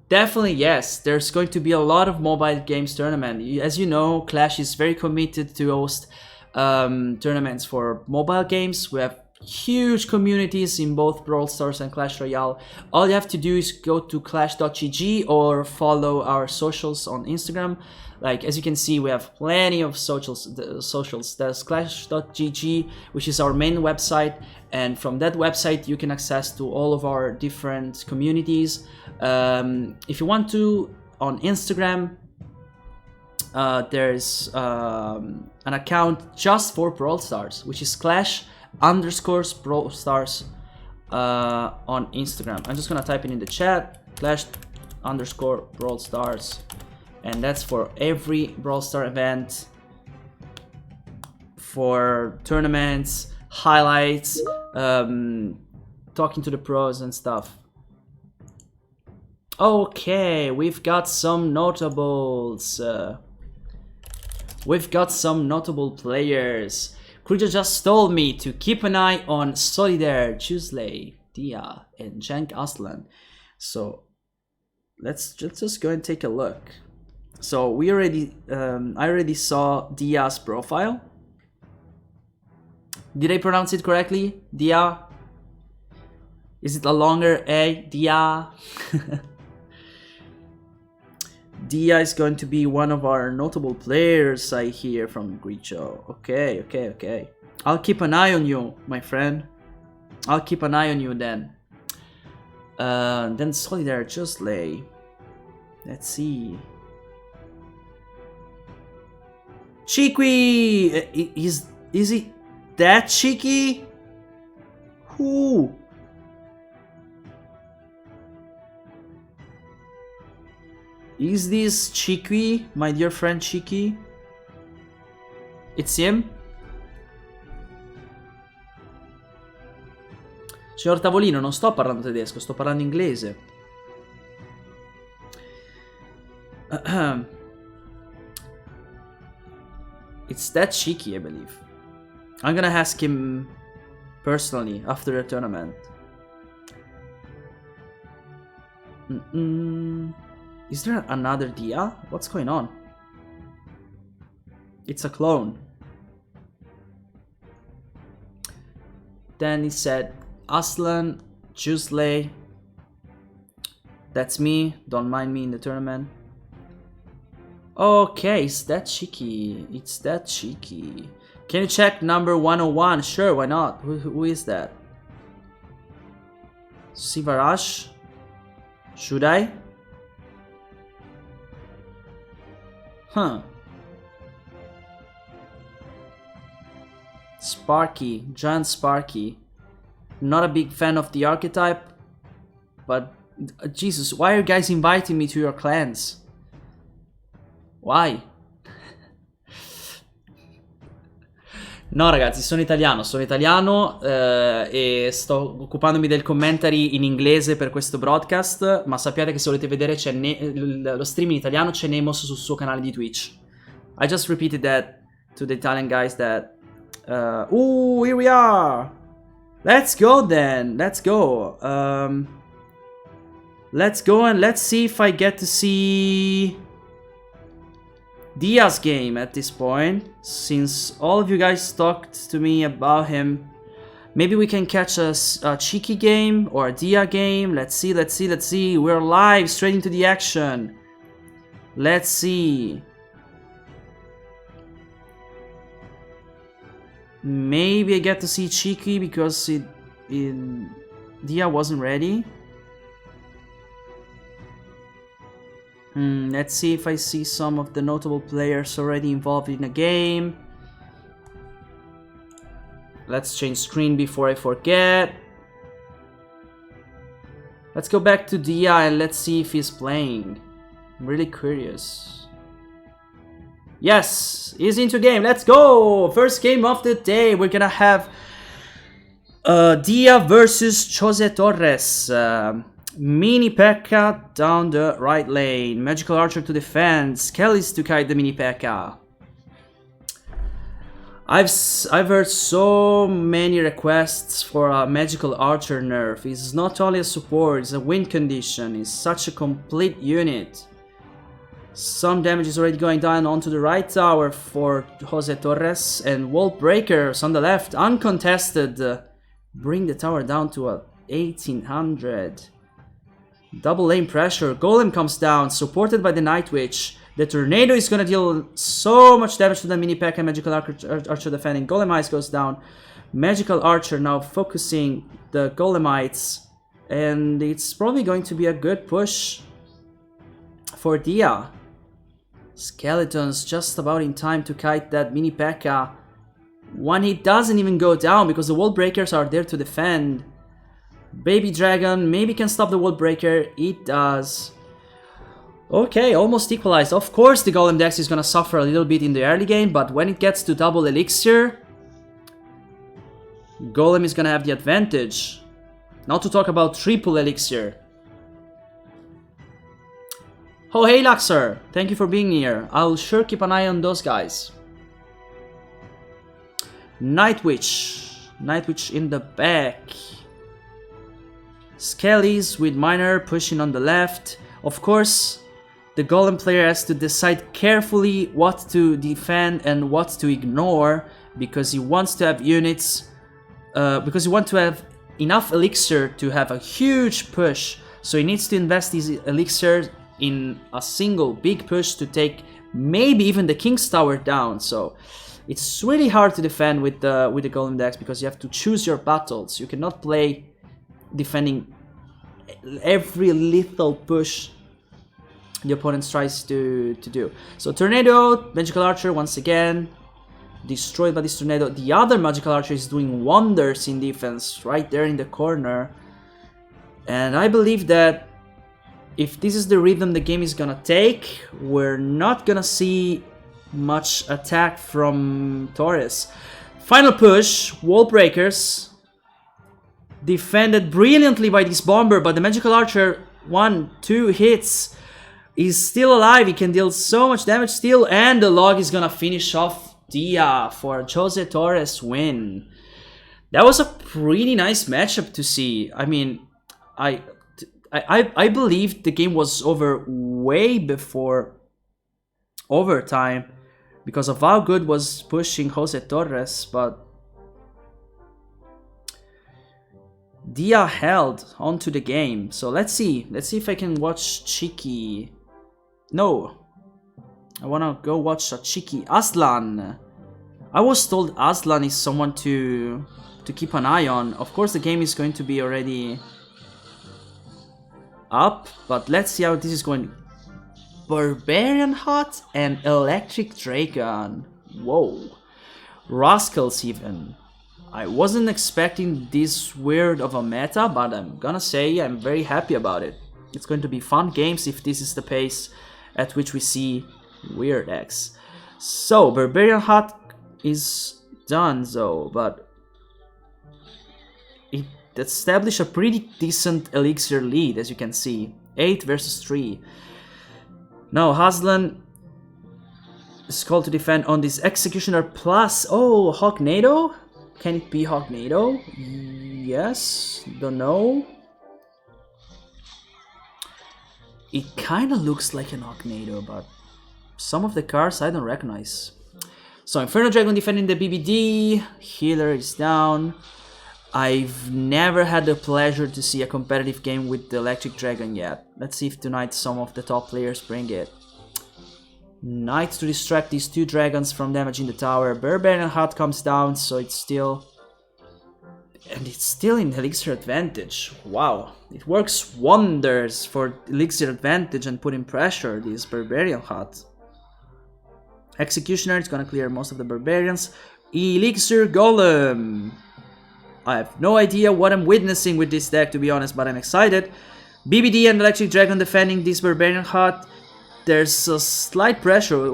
definitely yes, there's going to be a lot of mobile games tournament. As you know, Clash is very committed to host tournaments for mobile games. We have huge communities in both Brawl Stars and Clash Royale. All you have to do is go to clash.gg or follow our socials on Instagram. Like, as you can see, we have plenty of socials. There's clash.gg, which is our main website, and from that website you can access to all of our different communities. If you want to, on Instagram, there's an account just for Brawl Stars, which is Clash_Brawl Stars on Instagram. I'm just gonna type it in the chat, Clash_Brawl Stars. And that's for every Brawl Star event, for tournaments, highlights, talking to the pros and stuff. Okay, we've got some notables. We've got some notable players. Kruja just told me to keep an eye on Solidaire, Chusley, Dia, and Jank Aslan. So let's just go and take a look. So we already, I already saw Dia's profile. Did I pronounce it correctly? Dia? Is it a longer A? Dia? Dia is going to be one of our notable players, I hear from Gricho. Okay. I'll keep an eye on you, my friend. I'll keep an eye on you then. Then Solidaire Chusley. Let's see. Cheeky! Is he that cheeky? Who? Is this Cheeky, my dear friend Cheeky? It's him? Signor Tavolino, non sto parlando tedesco, sto parlando inglese. It's that cheeky, I believe. I'm gonna ask him personally after the tournament. Is there another Dia? What's going on? It's a clone. Then he said, Aslan, Chusley. That's me. Don't mind me in the tournament. Okay, it's that cheeky. It's that cheeky. Can you check number 101? Sure, why not? Who is that? Sivarash? Should I? Huh. Sparky. Giant Sparky. Not a big fan of the archetype. But, Jesus, why are you guys inviting me to your clans? Why? No ragazzi, sono italiano e sto occupandomi del commentary in inglese per questo broadcast, ma sappiate che se volete vedere c'è lo stream in italiano, c'è Nemos sul suo canale di Twitch. I just repeated that to the Italian guys that... ooh, here we are! Let's go then, let's go. Let's go and let's see if I get to see... Dia's game at this point, since all of you guys talked to me about him. Maybe we can catch a Cheeky game or a Dia game. Let's see. We're live, straight into the action. Let's see. Maybe I get to see Cheeky because Dia wasn't ready. Let's see if I see some of the notable players already involved in a game. Let's change screen before I forget. Let's go back to Dia and let's see if he's playing. I'm really curious. Yes, he's into game. Let's go! First game of the day. We're gonna have Dia versus Jose Torres. Mini P.E.K.K.A. down the right lane. Magical Archer to defend. Skellies to kite the Mini P.E.K.K.A. I've heard so many requests for a Magical Archer nerf. It's not only a support, it's a win condition. It's such a complete unit. Some damage is already going down onto the right tower for Jose Torres. And Wall Breakers on the left, uncontested. Bring the tower down to a 1800. Double lane pressure. Golem comes down, supported by the Night Witch. The Tornado is gonna deal so much damage to the Mini P.E.K.K.A. and Magical Archer defending. Golemites goes down. Magical Archer now focusing the Golemites. And it's probably going to be a good push for Dia. Skeletons just about in time to kite that Mini P.E.K.K.A. One hit doesn't even go down because the Wall Breakers are there to defend. Baby Dragon maybe can stop the Wall Breaker. It does. Okay, almost equalized. Of course the Golem Dex is gonna suffer a little bit in the early game, but when it gets to double Elixir, Golem is gonna have the advantage. Not to talk about triple Elixir. Oh hey Luxor, thank you for being here. I'll sure keep an eye on those guys. Night Witch in the back. Skellies with Miner pushing on the left. Of course, the Golem player has to decide carefully what to defend and what to ignore because he wants to have units, because he wants to have enough elixir to have a huge push. So he needs to invest his elixir in a single big push to take maybe even the King's Tower down. So it's really hard to defend with the Golem decks because you have to choose your battles. You cannot play defending every lethal push the opponent tries to do. So Tornado, Magical Archer once again destroyed by this Tornado. The other Magical Archer is doing wonders in defense right there in the corner. And I believe that if this is the rhythm the game is gonna take, we're not gonna see much attack from Torres. Final push, Wall Breakers. Defended brilliantly by this Bomber, but the Magical Archer, 1-2 hits, is still alive. He can deal so much damage still, and the log is gonna finish off Dia for Jose Torres win. That was a pretty nice matchup to see. I mean, I believe the game was over way before overtime because of how good was pushing Jose Torres, but Dia held onto the game. So let's see if I can watch Cheeky. No, I wanna go watch a Cheeky. Aslan. I was told Aslan is someone to keep an eye on. Of course the game is going to be already up, but let's see how this is going. Barbarian Hut and Electric Dragon. Whoa. Rascals even. I wasn't expecting this weird of a meta, but I'm gonna say I'm very happy about it. It's going to be fun games if this is the pace at which we see weird decks. So, Barbarian Hut is done though, but it established a pretty decent elixir lead, as you can see. 8 versus 3. Now Haslan is called to defend on this Executioner plus. Oh, Hognado? Can it be Hognado? Yes, don't know. It kind of looks like an Hognado, but some of the cards I don't recognize. So Inferno Dragon defending the BBD. Healer is down. I've never had the pleasure to see a competitive game with the Electric Dragon yet. Let's see if tonight some of the top players bring it. Knight to distract these 2 dragons from damaging the tower. Barbarian Hut comes down, so it's still... And it's still in Elixir advantage. Wow. It works wonders for Elixir advantage and putting pressure, this Barbarian Hut. Executioner is gonna clear most of the Barbarians. Elixir Golem. I have no idea what I'm witnessing with this deck, to be honest, but I'm excited. BBD and Electric Dragon defending this Barbarian Hut. There's a slight pressure,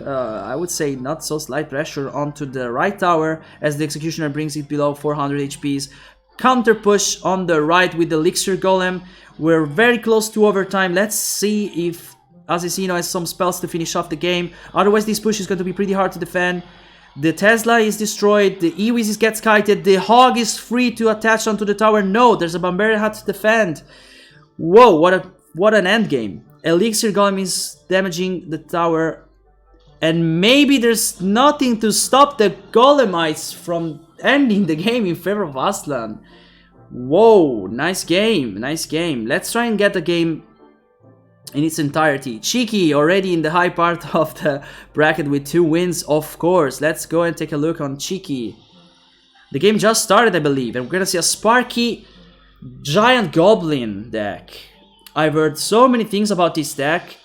I would say not so slight pressure, onto the right tower as the Executioner brings it below 400 HPs. Counter push on the right with the Elixir Golem. We're very close to overtime. Let's see if Assassino has some spells to finish off the game. Otherwise this push is going to be pretty hard to defend. The Tesla is destroyed, the Ewiz gets kited, the Hog is free to attach onto the tower. No, there's a Barbarian Hut to defend. Whoa, what an endgame. Elixir Golem is damaging the tower, and maybe there's nothing to stop the Golemites from ending the game in favor of Aslan. Whoa, nice game, nice game. Let's try and get the game in its entirety. Cheeky already in the high part of the bracket with 2 wins, of course. Let's go and take a look on Cheeky. The game just started, I believe, and we're gonna see a Sparky Giant Goblin deck. I've heard so many things about this deck,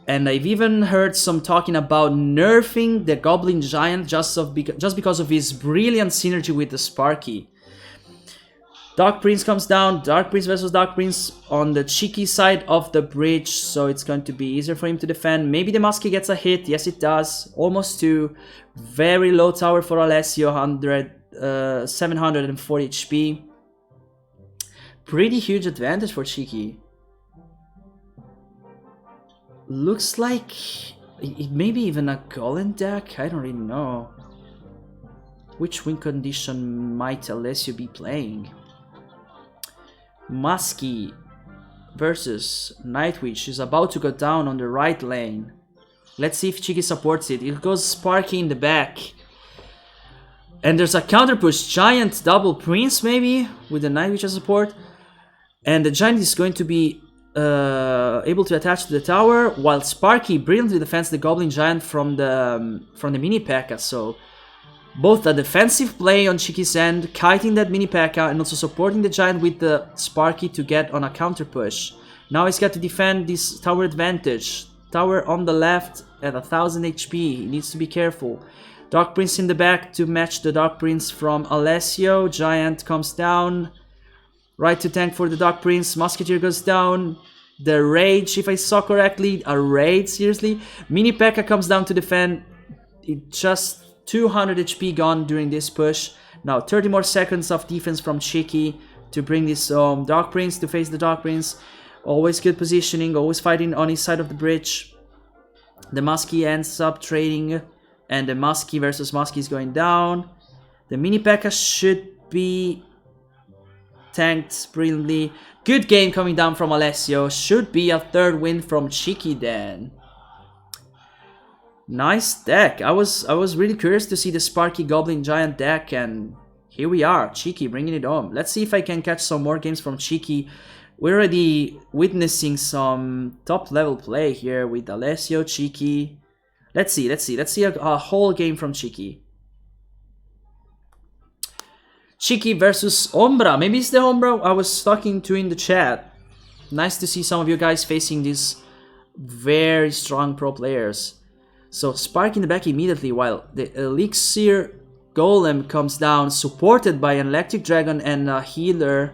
and I've even heard some talking about nerfing the Goblin Giant just because of his brilliant synergy with the Sparky. Dark Prince comes down, Dark Prince versus Dark Prince on the Cheeky side of the bridge, so it's going to be easier for him to defend. Maybe the Muskie gets a hit, yes it does, almost 2. Very low tower for Alessio, 740 HP. Pretty huge advantage for Cheeky. Looks like it may be even a Golem deck, I don't really know. Which win condition might Alessio be playing? Muskie versus Nightwitch is about to go down on the right lane. Let's see if Cheeky supports it. It goes Sparky in the back. And there's a counter push, Giant double Prince maybe, with the Nightwitch as support. And the Giant is going to be able to attach to the tower, while Sparky brilliantly defends the Goblin Giant from the mini P.E.K.K.A. So both a defensive play on Cheeky's end, kiting that mini P.E.K.K.A. and also supporting the Giant with the Sparky to get on a counter push. Now he's got to defend this tower advantage. Tower on the left at 1000 HP, he needs to be careful. Dark Prince in the back to match the Dark Prince from Alessio. Giant comes down. Right to tank for the Dark Prince. Musketeer goes down. The Rage, if I saw correctly. A Raid, seriously. Mini P.E.K.K.A. comes down to defend. It just 200 HP gone during this push. Now 30 more seconds of defense from Cheeky to bring this Dark Prince to face the Dark Prince. Always good positioning. Always fighting on his side of the bridge. The Muskie ends up trading. And the Muskie versus Muskie is going down. The Mini P.E.K.K.A. should be tanked brilliantly. Good game coming down from Alessio. Should be a 3rd win from Cheeky then. Nice deck. I was really curious to see the Sparky Goblin Giant deck, and here we are. Cheeky bringing it home. Let's see if I can catch some more games from Cheeky. We're already witnessing some top level play here with Alessio, Cheeky. Let's see a whole game from Cheeky. Cheeky versus Ombra. Maybe it's the Ombra I was talking to in the chat. Nice to see some of you guys facing these very strong pro players. So Spark in the back immediately while the Elixir Golem comes down, supported by an Electric Dragon and a healer.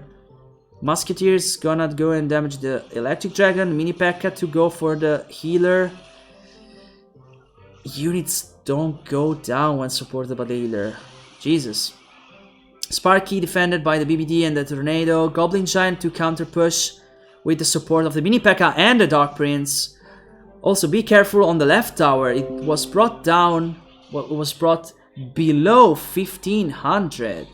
Musketeer's gonna go and damage the Electric Dragon. Mini P.E.K.K.A. to go for the healer. Units don't go down when supported by the healer. Jesus. Sparky defended by the BBD and the Tornado. Goblin Giant to counter push with the support of the Mini P.E.K.K.A. and the Dark Prince. Also be careful on the left tower. It was brought down, well, it was brought below 1500.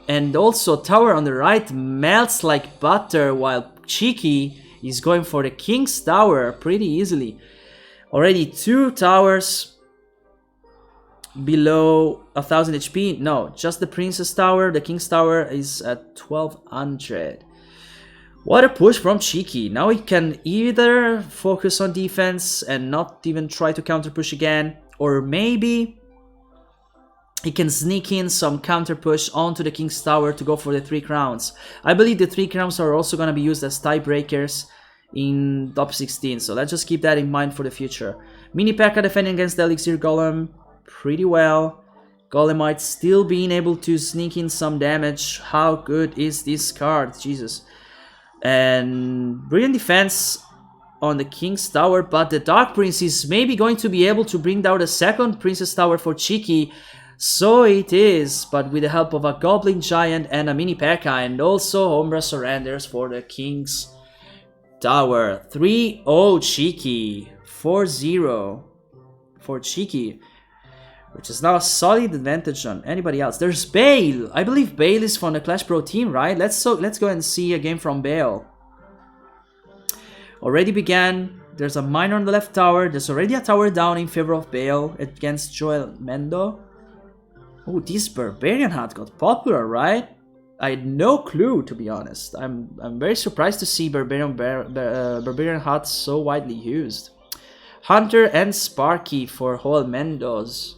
And also tower on the right melts like butter while Cheeky is going for the King's Tower pretty easily. Already 2 towers below 1000 HP. No, just the Princess Tower. The King's Tower is at 1200. What a push from Cheeky. Now he can either focus on defense and not even try to counter push again, or maybe he can sneak in some counter push onto the King's Tower to go for the 3 crowns. I believe the 3 crowns are also going to be used as tiebreakers in top 16, so let's just keep that in mind for the future. Mini P.E.K.K.A. defending against the Elixir Golem pretty well. Golem might still being able to sneak in some damage. How good is this card? Jesus. And brilliant defense on the King's Tower, but the Dark Prince is maybe going to be able to bring down the second Princess Tower for Cheeky. So it is, but with the help of a Goblin Giant and a Mini P.E.K.K.A. and also Umbra surrenders for the King's Tower. 3-0 Cheeky. 4-0 for Cheeky, which is now a solid advantage on anybody else. There's Bale. I believe Bale is from the Clash Pro team, right? Let's go and see a game from Bale. Already began. There's a miner on the left tower. There's already a tower down in favor of Bale against Joel Mendo. Oh, this Barbarian Hat got popular, right? I had no clue, to be honest. I'm very surprised to see Barbarian Hat so widely used. Hunter and Sparky for Joel Mendo's.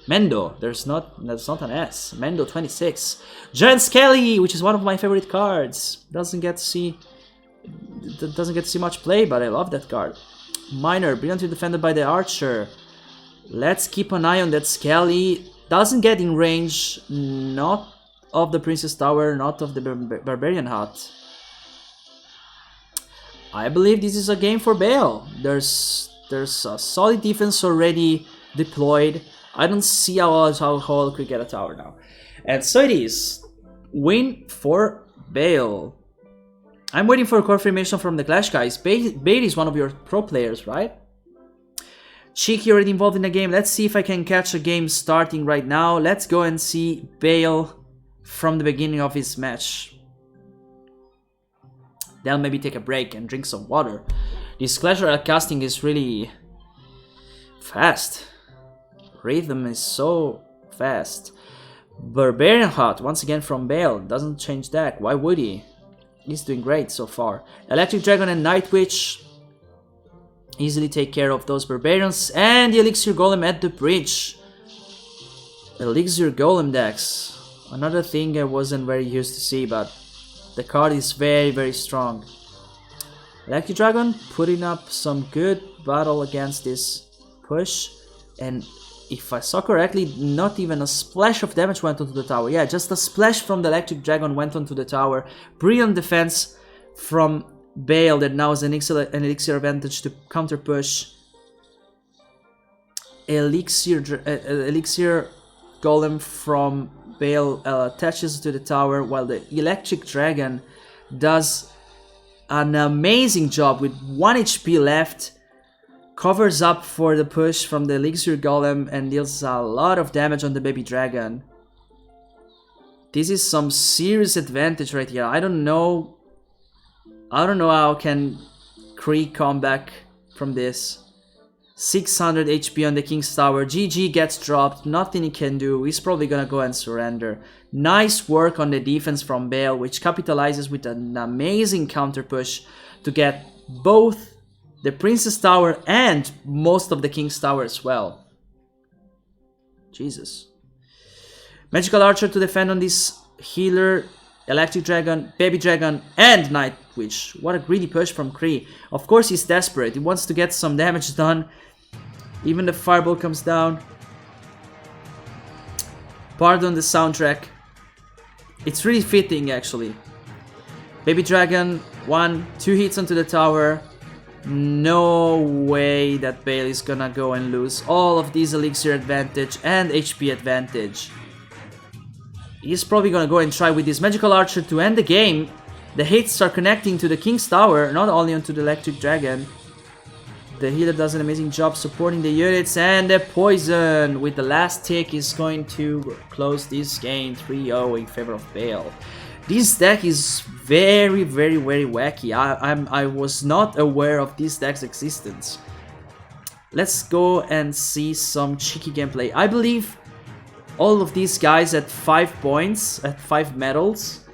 Mendo, that's not an S. Mendo 26. Giant Skelly, which is one of my favorite cards. Doesn't get to see much play, but I love that card. Miner, brilliantly defended by the Archer. Let's keep an eye on that Skelly. Doesn't get in range, not of the Princess Tower, not of the Barbarian Hut. I believe this is a game for Bale. There's a solid defense already deployed. I don't see how Hall could get a tower now. And so it is. Win for Bale. I'm waiting for a confirmation from the Clash guys. Bale is one of your pro players, right? Cheeky already involved in the game. Let's see if I can catch a game starting right now. Let's go and see Bale from the beginning of his match. Then maybe take a break and drink some water. This Clash Royale casting is really fast. Rhythm is so fast. Barbarian Hut, once again from Bale. Doesn't change deck. Why would he? He's doing great so far. Electric Dragon and Night Witch easily take care of those Barbarians. And the Elixir Golem at the bridge. Elixir Golem decks. Another thing I wasn't very used to see, but the card is very, very strong. Electric Dragon putting up some good battle against this push. And if I saw correctly, not even a splash of damage went onto the tower. Yeah, just a splash from the Electric Dragon went onto the tower. Brilliant defense from Bale that now has an elixir advantage to counter push. Elixir Golem from Bale attaches to the tower, while the Electric Dragon does an amazing job with 1 HP left. Covers up for the push from the Elixir Golem and deals a lot of damage on the Baby Dragon. This is some serious advantage right here. I don't know how can Kree come back from this. 600 HP on the King's Tower. GG gets dropped. Nothing he can do. He's probably gonna go and surrender. Nice work on the defense from Bale, which capitalizes with an amazing counter push to get both the Princess Tower and most of the King's Tower as well. Jesus. Magical Archer to defend on this healer. Electric Dragon, Baby Dragon, and Night Witch. What a greedy push from Kree. Of course he's desperate. He wants to get some damage done. Even the Fireball comes down. Pardon the soundtrack. It's really fitting actually. Baby Dragon, 2 hits onto the tower. No way that Bale is gonna go and lose all of these elixir advantage and HP advantage. He's probably gonna go and try with this magical archer to end the game. The hits are connecting to the King's Tower, not only onto the electric dragon. The healer does an amazing job supporting the units, and the poison with the last tick is going to close this game 3-0 in favor of Bale. This deck is very wacky. I was not aware of this deck's existence. Let's go and see some cheeky gameplay. I believe all of these guys at 5 points, at 5 medals,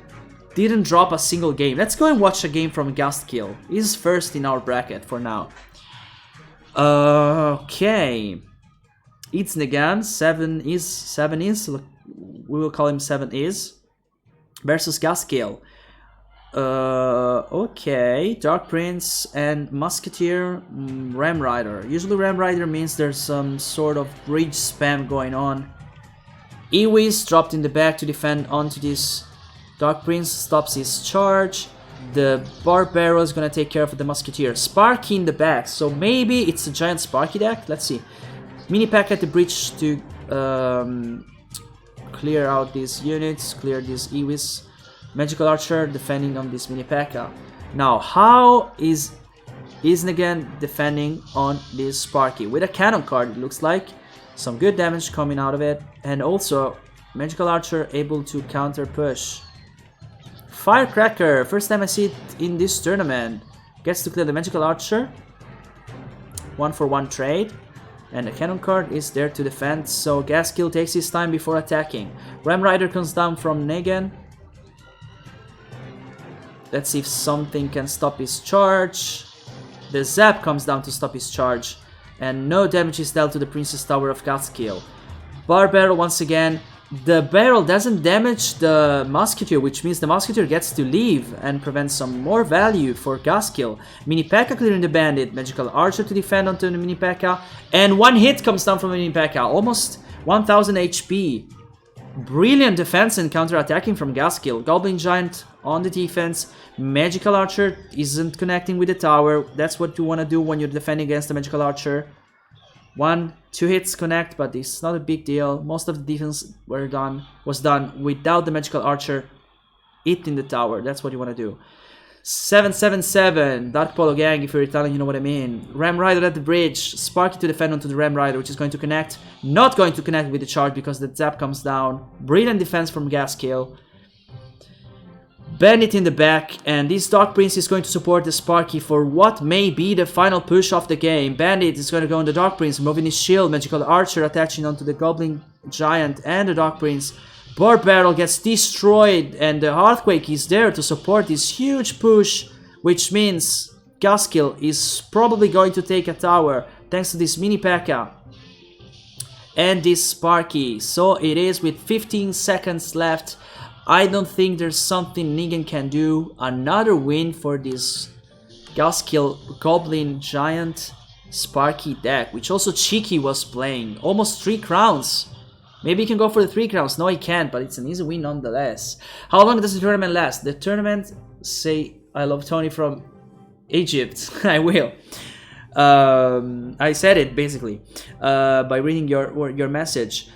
didn't drop a single game. Let's go and watch a game from Gastkill. He's first in our bracket for now. Okay. It's Negan. 7 is. We will call him 7 is. Versus Gastkill. Okay. Dark Prince and Musketeer, Ram Rider. Usually Ram Rider means there's some sort of bridge spam going on. Ewis dropped in the back to defend onto this. Dark Prince stops his charge. The Barbaro is gonna take care of the Musketeer. Sparky in the back, so maybe it's a giant Sparky deck. Let's see. Mini pack at the bridge to clear out these units, clear this Ewis. Magical Archer defending on this mini P.E.K.K.A. Now, how is Isnegan defending on this Sparky? With a cannon card, it looks like. Some good damage coming out of it. And also, Magical Archer able to counter push. Firecracker, first time I see it in this tournament. Gets to clear the Magical Archer. 1-for-1 trade. And the cannon card is there to defend, so Gaskill takes his time before attacking. Ram Rider comes down from Negan. Let's see if something can stop his charge. The Zap comes down to stop his charge. And no damage is dealt to the Princess Tower of Gaskill. Barbaro once again. The barrel doesn't damage the Musketeer, which means the Musketeer gets to leave and prevents some more value for Gaskill. Mini P.E.K.K.A. clearing the Bandit, Magical Archer to defend onto the Mini P.E.K.K.A. And one hit comes down from Mini P.E.K.K.A. Almost 1000 HP. Brilliant defense and counter-attacking from Gaskill. Goblin Giant on the defense. Magical Archer isn't connecting with the tower. That's what you want to do when you're defending against the Magical Archer. 1-2 hits connect, but it's not a big deal. Most of the defense was done without the Magical Archer hitting the tower. That's what you want to do. 777, Dark Polo Gang, if you're Italian, you know what I mean. Ram Rider at the bridge, Sparky to defend onto the Ram Rider, which is going to connect. Not going to connect with the charge because the zap comes down. Brilliant defense from Gaskill. Bandit in the back, and this Dark Prince is going to support the Sparky for what may be the final push of the game. Bandit is going to go on the Dark Prince, moving his shield. Magical Archer attaching onto the Goblin Giant and the Dark Prince. Barbaro gets destroyed, and the Earthquake is there to support this huge push, which means Gaskill is probably going to take a tower thanks to this mini P.E.K.K.A. and this Sparky. So it is with 15 seconds left. I don't think there's something Negan can do. Another win for this Gaskill Goblin Giant Sparky deck, which also Cheeky was playing. Almost 3 crowns. Maybe he can go for the 3 crowns. No, he can't, but it's an easy win nonetheless. How long does the tournament last? The tournament, say I love Tony from Egypt. I will. I said it basically by reading your message.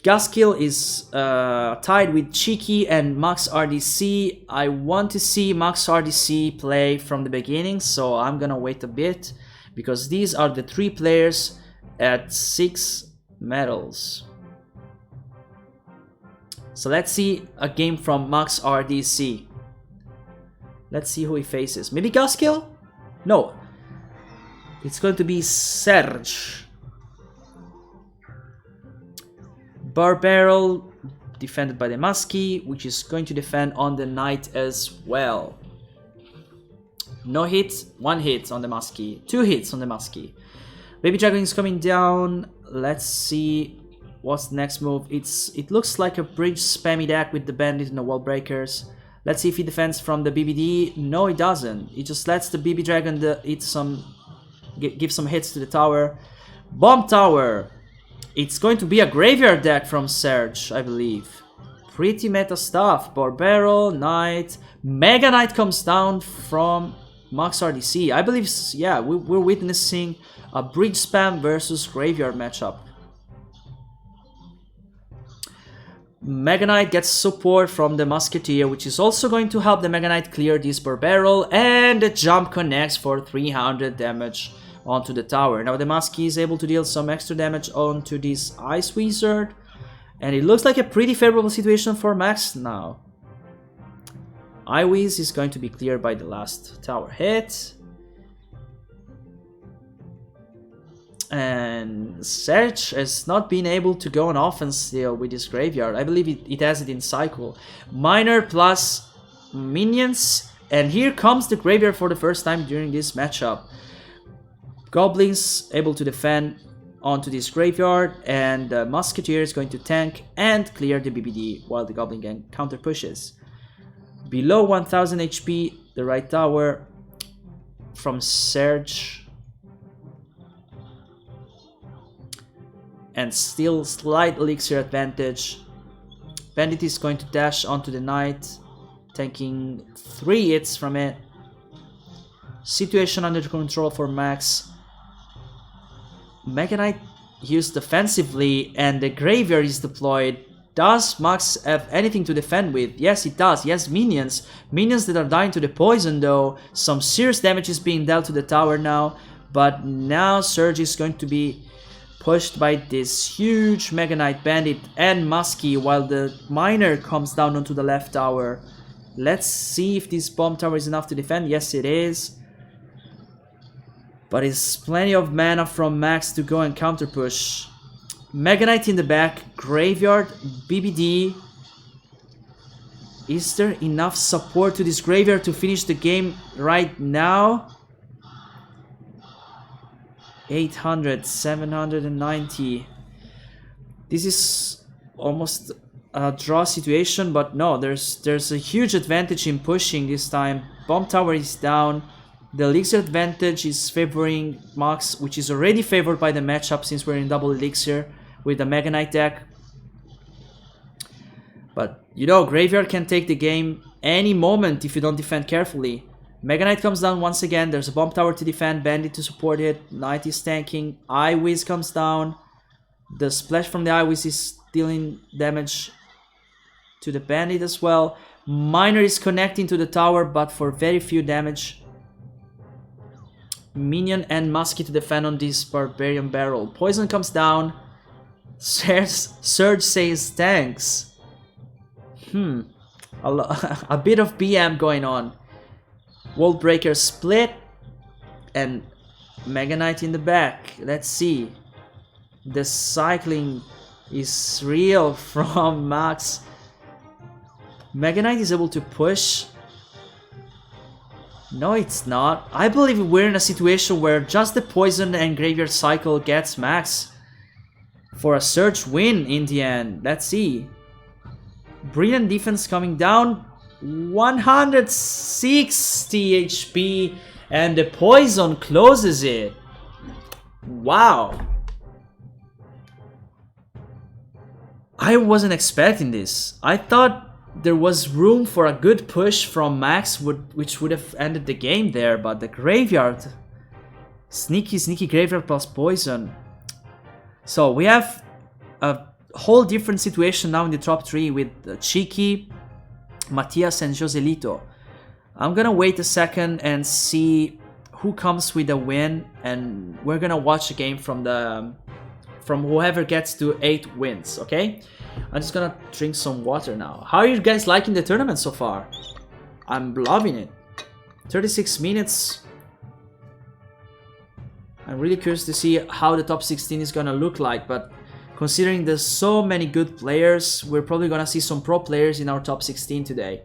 Gaskill is tied with Cheeky and Max RDC. I want to see Max RDC play from the beginning, so I'm gonna wait a bit because these are the 3 players at 6 medals. So let's see a game from Max RDC. Let's see who he faces. Maybe Gaskill? No. It's going to be Serge. Barbaro defended by the Muskie, which is going to defend on the Knight as well. No hit, 1 hit on the Muskie, 2 hits on the Muskie. Baby Dragon is coming down. Let's see what's the next move. It looks like a bridge spammy deck with the Bandit and the Wall Breakers. Let's see if he defends from the BBD. No, he doesn't. He just lets the BB Dragon give some hits to the tower. Bomb Tower. It's going to be a graveyard deck from Serge, I believe. Pretty meta stuff. Barbaro, Knight. Mega Knight comes down from Max RDC. I believe, yeah, we're witnessing a bridge spam versus graveyard matchup. Mega Knight gets support from the Musketeer, which is also going to help the Mega Knight clear this barrel, and the jump connects for 300 damage onto the tower. Now the Muskie is able to deal some extra damage onto this Ice Wizard, and it looks like a pretty favorable situation for Max now. Iwiz is going to be cleared by the last tower hit. And Serge has not been able to go on offense still with his graveyard. I believe it has it in cycle. Miner plus minions. And here comes the graveyard for the first time during this matchup. Goblins able to defend onto this graveyard. And the Musketeer is going to tank and clear the BBD while the Goblin Gang counter pushes. Below 1000 HP, the right tower from Serge. And still slight elixir advantage. Bandit is going to dash onto the Knight, tanking 3 hits from it. Situation under control for Max. Mega Knight used defensively and the graveyard is deployed. Does Max have anything to defend with? Yes, it does. He has minions. Minions that are dying to the poison though. Some serious damage is being dealt to the tower now. But now Serge is going to be pushed by this huge Mega Knight Bandit and Muskie while the Miner comes down onto the left tower. Let's see if this bomb tower is enough to defend. Yes, it is. But it's plenty of mana from Max to go and counter push. Mega Knight in the back, graveyard, BBD. Is there enough support to this graveyard to finish the game right now? 800, 790. This is almost a draw situation, but no, there's a huge advantage in pushing this time. Bomb tower is down. The elixir advantage is favoring Max, which is already favored by the matchup since we're in double elixir with the Mega Knight deck. But you know, graveyard can take the game any moment if you don't defend carefully. Mega Knight comes down once again. There's a bomb tower to defend, Bandit to support it. Knight is tanking. Iwiz comes down. The splash from the Iwiz is dealing damage to the Bandit as well. Miner is connecting to the tower, but for very few damage. Minion and Muskie to defend on this Barbarian Barrel. Poison comes down. Surge says thanks. A bit of BM going on. World Breaker split and Mega Knight in the back. Let's see. The cycling is real from Max. Mega Knight is able to push. No, it's not. I believe we're in a situation where just the poison and graveyard cycle gets Max for a Surge win in the end. Let's see. Brilliant defense coming down. 160 HP and the poison closes it. Wow. I wasn't expecting this. I thought there was room for a good push from Max, which would have ended the game there, but the graveyard. Sneaky graveyard plus poison. So we have a whole different situation now in the top 3 with Cheeky, Matias and Joselito. I'm gonna wait a second and see who comes with a win, and we're gonna watch a game from whoever gets to 8 wins, okay? I'm just gonna drink some water now. How are you guys liking the tournament so far? I'm loving it. 36 minutes. I'm really curious to see how the top 16 is gonna look like, but considering there's so many good players, we're probably gonna see some pro players in our top 16 today.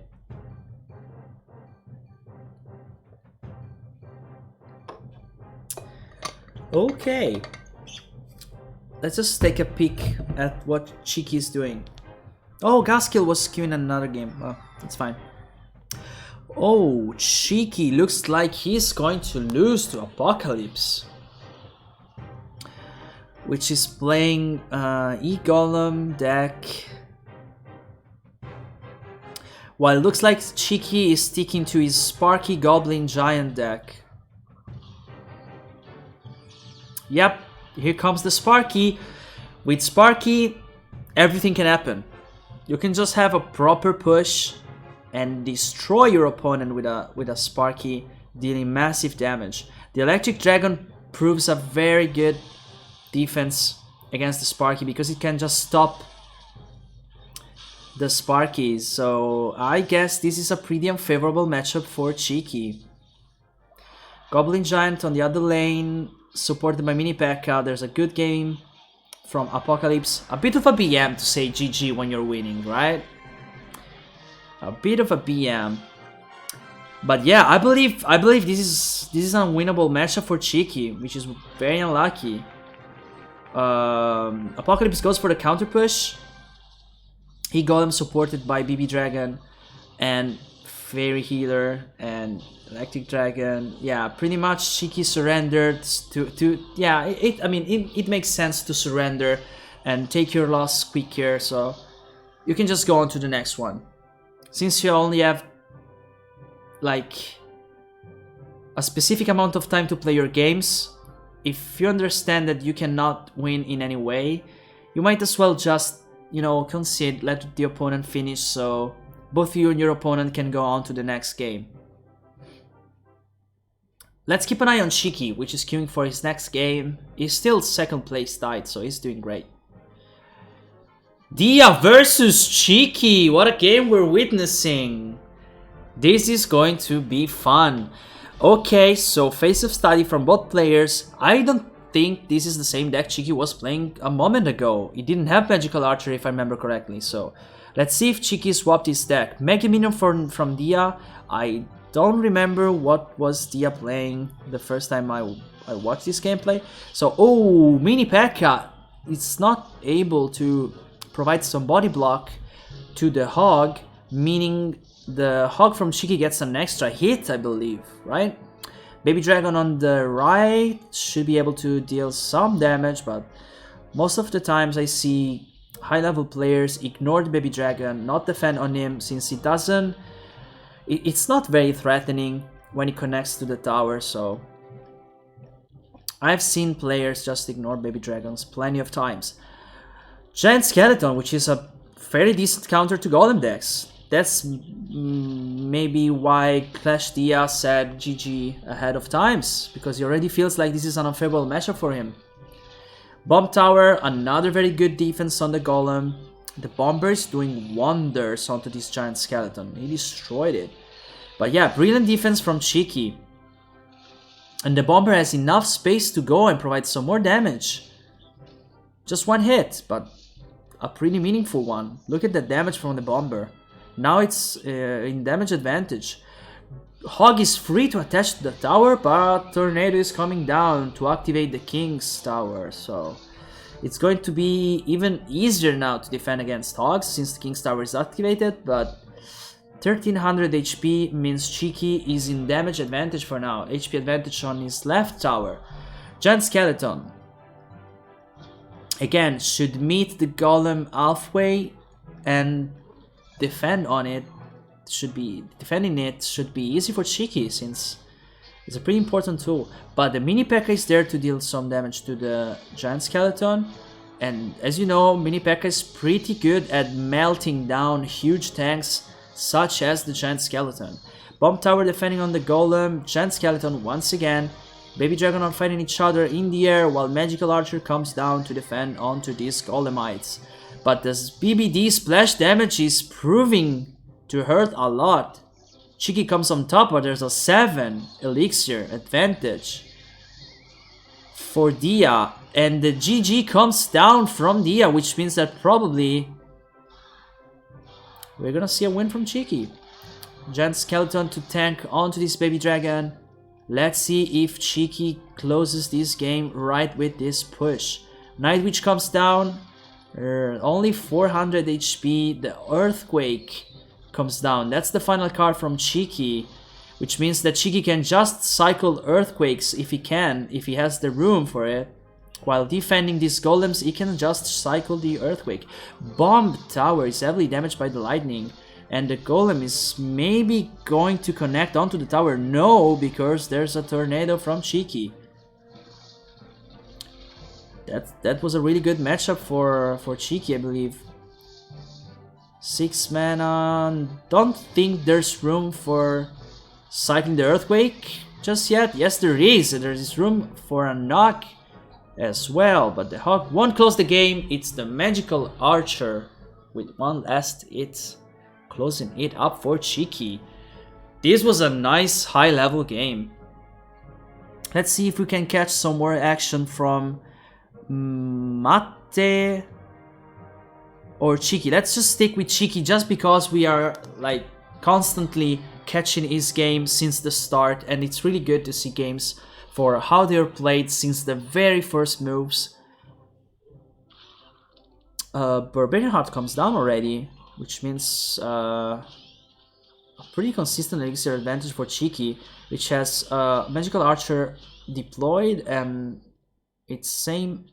Okay. Let's just take a peek at what Cheeky is doing. Oh, Gaskill was queuing another game. Well, that's fine. Oh, Cheeky looks like he's going to lose to Apocalypse, which is playing E-Golem deck. While it looks like Cheeky is sticking to his Sparky Goblin Giant deck. Yep, here comes the Sparky. With Sparky, everything can happen. You can just have a proper push and destroy your opponent with a Sparky, dealing massive damage. The Electric Dragon proves a very good defense against the Sparky because it can just stop the Sparkies. So I guess this is a pretty unfavorable matchup for Cheeky. Goblin Giant on the other lane, supported by Mini P.E.K.K.A. There's a good game from Apocalypse. A bit of a BM to say GG when you're winning, right? A bit of a BM. But yeah, I believe this is an unwinnable matchup for Cheeky, which is very unlucky. Apocalypse goes for the counter push. He Golem supported by BB Dragon and Fairy Healer and Electric Dragon. Yeah, pretty much Cheeky surrendered to yeah, it makes sense to surrender and take your loss quicker, so you can just go on to the next one. Since you only have like a specific amount of time to play your games, if you understand that you cannot win in any way, you might as well just, you know, concede, let the opponent finish, so both you and your opponent can go on to the next game. Let's keep an eye on Cheeky, which is queuing for his next game. He's still second place tied, so he's doing great. Dia versus Cheeky, what a game we're witnessing. This is going to be fun. Okay, so phase of study from both players. I don't think this is the same deck Cheeky was playing a moment ago. It didn't have Magical Archery if I remember correctly, so let's see if Cheeky swapped his deck. Mega Minion from Dia. I don't remember what was Dia playing the first time I watched this gameplay. So, oh, Mini P.E.K.K.A. It's not able to provide some body block to the Hog, meaning the Hog from Cheeky gets an extra hit, I believe, right? Baby Dragon on the right should be able to deal some damage, but most of the times I see high-level players ignore the Baby Dragon, not defend on him, since he doesn't... It's not very threatening when he connects to the tower, so... I've seen players just ignore Baby Dragons plenty of times. Giant Skeleton, which is a fairly decent counter to Golem decks. That's maybe why Clash Dia said GG ahead of times, because he already feels like this is an unfavorable matchup for him. Bomb Tower, another very good defense on the Golem. The Bomber is doing wonders onto this Giant Skeleton. He destroyed it. But yeah, brilliant defense from Cheeky. And the Bomber has enough space to go and provide some more damage. Just one hit, but a pretty meaningful one. Look at the damage from the Bomber. Now it's in damage advantage. Hog is free to attach to the tower, but Tornado is coming down to activate the King's tower. So it's going to be even easier now to defend against Hogs since the King's tower is activated. But 1300 HP means Cheeky is in damage advantage for now. HP advantage on his left tower. Giant Skeleton, again, should meet the Golem halfway and defend on it. Defending it should be easy for Cheeky since it's a pretty important tool. But the Mini P.E.K.K.A. is there to deal some damage to the Giant Skeleton. And as you know, Mini P.E.K.K.A. is pretty good at melting down huge tanks such as the Giant Skeleton. Bomb Tower defending on the Golem, Giant Skeleton once again. Baby Dragon are fighting each other in the air while Magical Archer comes down to defend onto these Golemites. But this BBD splash damage is proving to hurt a lot. Cheeky comes on top, but there's a 7 elixir advantage for Dia. And the GG comes down from Dia, which means that probably we're gonna see a win from Cheeky. Giant Skeleton to tank onto this Baby Dragon. Let's see if Cheeky closes this game right with this push. Night Witch comes down. Only 400 HP. The Earthquake comes down. That's the final card from Cheeky, which means that Cheeky can just cycle Earthquakes if he can, if he has the room for it. While defending these Golems, he can just cycle the Earthquake. Bomb Tower is heavily damaged by the Lightning, And the golem is maybe going to connect onto the tower. No, because there's a tornado from Cheeky. That was a really good matchup for Cheeky, I believe. 6 mana. Don't think there's room for cycling the Earthquake just yet. Yes, there is. There is room for a knock as well. But the Hawk won't close the game. It's the Magical Archer with one last hit, closing it up for Cheeky. This was a nice high-level game. Let's see if we can catch some more action from Mate or Cheeky. Let's just stick with Cheeky just because we are like constantly catching his game since the start, and it's really good to see games for how they're played since the very first moves. Barbarian Heart comes down already, which means a pretty consistent elixir advantage for Cheeky, which has Magical Archer deployed and its same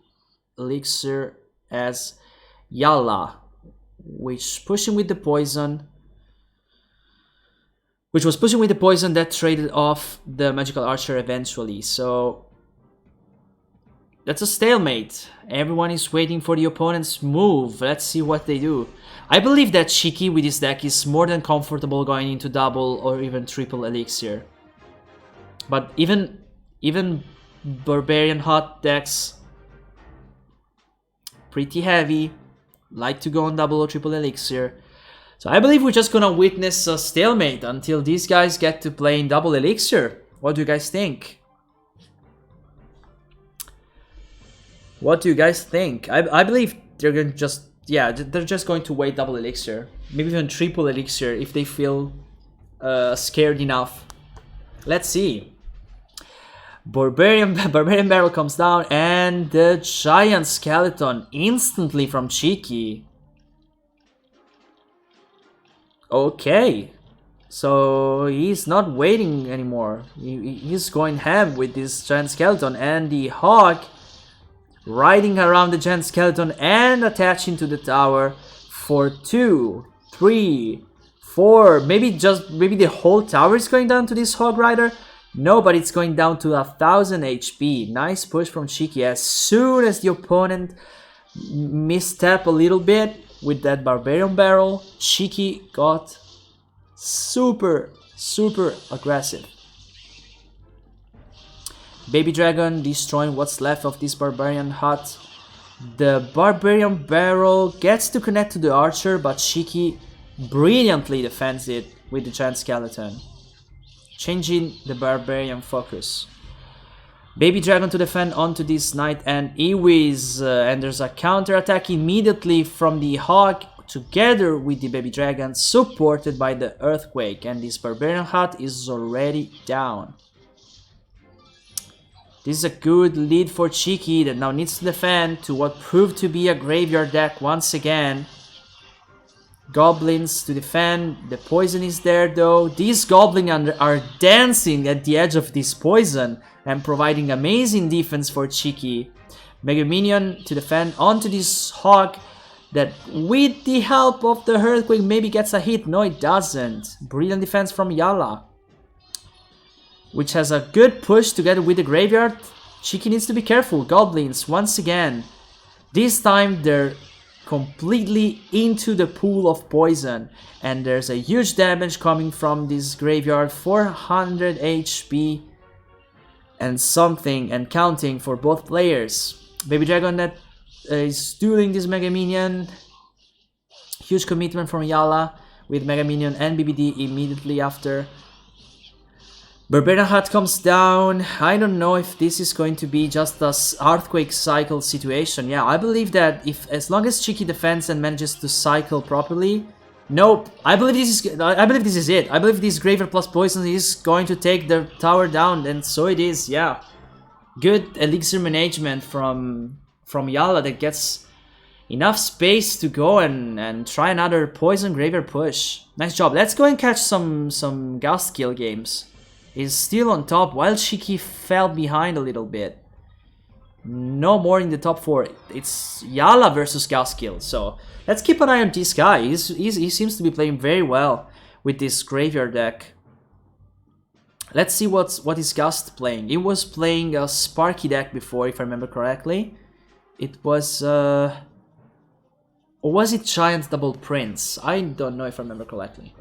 elixir as Yalla, which pushing with the poison, that traded off the Magical Archer eventually. So that's a stalemate. Everyone is waiting for the opponent's move. Let's see what they do. I believe that Cheeky with his deck is more than comfortable going into double or even triple elixir. But even Barbarian Hot decks, pretty heavy, like to go on double or triple elixir. So I believe we're just gonna witness a stalemate until these guys get to play in double elixir. What do you guys think? What do you guys think? I believe they're gonna just, yeah, they're just going to wait double elixir, maybe even triple elixir if they feel scared enough. Let's see. Barbarian Barrel comes down, and the Giant Skeleton instantly from Cheeky. Okay, so he's not waiting anymore. He's going ham with this Giant Skeleton, and the Hawk riding around the Giant Skeleton and attaching to the tower for 2, 3, 4. Maybe the whole tower is going down to this Hog Rider. No, but it's going down to 1000 HP. Nice push from Cheeky. As soon as the opponent misstep a little bit with that Barbarian Barrel, Cheeky got super aggressive. Baby Dragon destroying what's left of this Barbarian Hut. The Barbarian Barrel gets to connect to the Archer, but Cheeky brilliantly defends it with the Giant Skeleton, changing the Barbarian focus. Baby Dragon to defend onto this Knight and Ewiz, and there's a counter attack immediately from the Hawk together with the Baby Dragon, supported by the Earthquake, and this Barbarian Hut is already down. This is a good lead for Cheeky that now needs to defend to what proved to be a graveyard deck once again. Goblins to defend. The poison is there though. These goblins are dancing at the edge of this poison and providing amazing defense for Cheeky. Mega Minion to defend onto this Hawk that with the help of the Earthquake maybe gets a hit. No, it doesn't. Brilliant defense from Yalla, which has a good push together with the graveyard. Cheeky needs to be careful. Goblins once again. This time they're completely into the pool of poison, and there's a huge damage coming from this graveyard. 400 HP and something and counting for both players. Baby Dragon that is dueling this Mega Minion. Huge commitment from Yalla with Mega Minion and BBD immediately after. Barbarian Hut comes down. I don't know if this is going to be just a Earthquake cycle situation. Yeah, I believe that as long as Cheeky defends and manages to cycle properly. Nope. I believe this is it. I believe this Graveyard plus Poison is going to take the tower down, and so it is. Yeah. Good elixir management from Yalla that gets enough space to go and try another Poison Graveyard push. Nice job. Let's go and catch some Ghost Kill games. Is still on top while Cheeky fell behind a little bit. no more in the top 4. It's Yala versus Gaskill. So let's keep an eye on this guy. He seems to be playing very well with this graveyard deck. Let's see what is Gust playing. He was playing a Sparky deck before, if I remember correctly. It was or was it Giant Double Prince? I don't know if I remember correctly.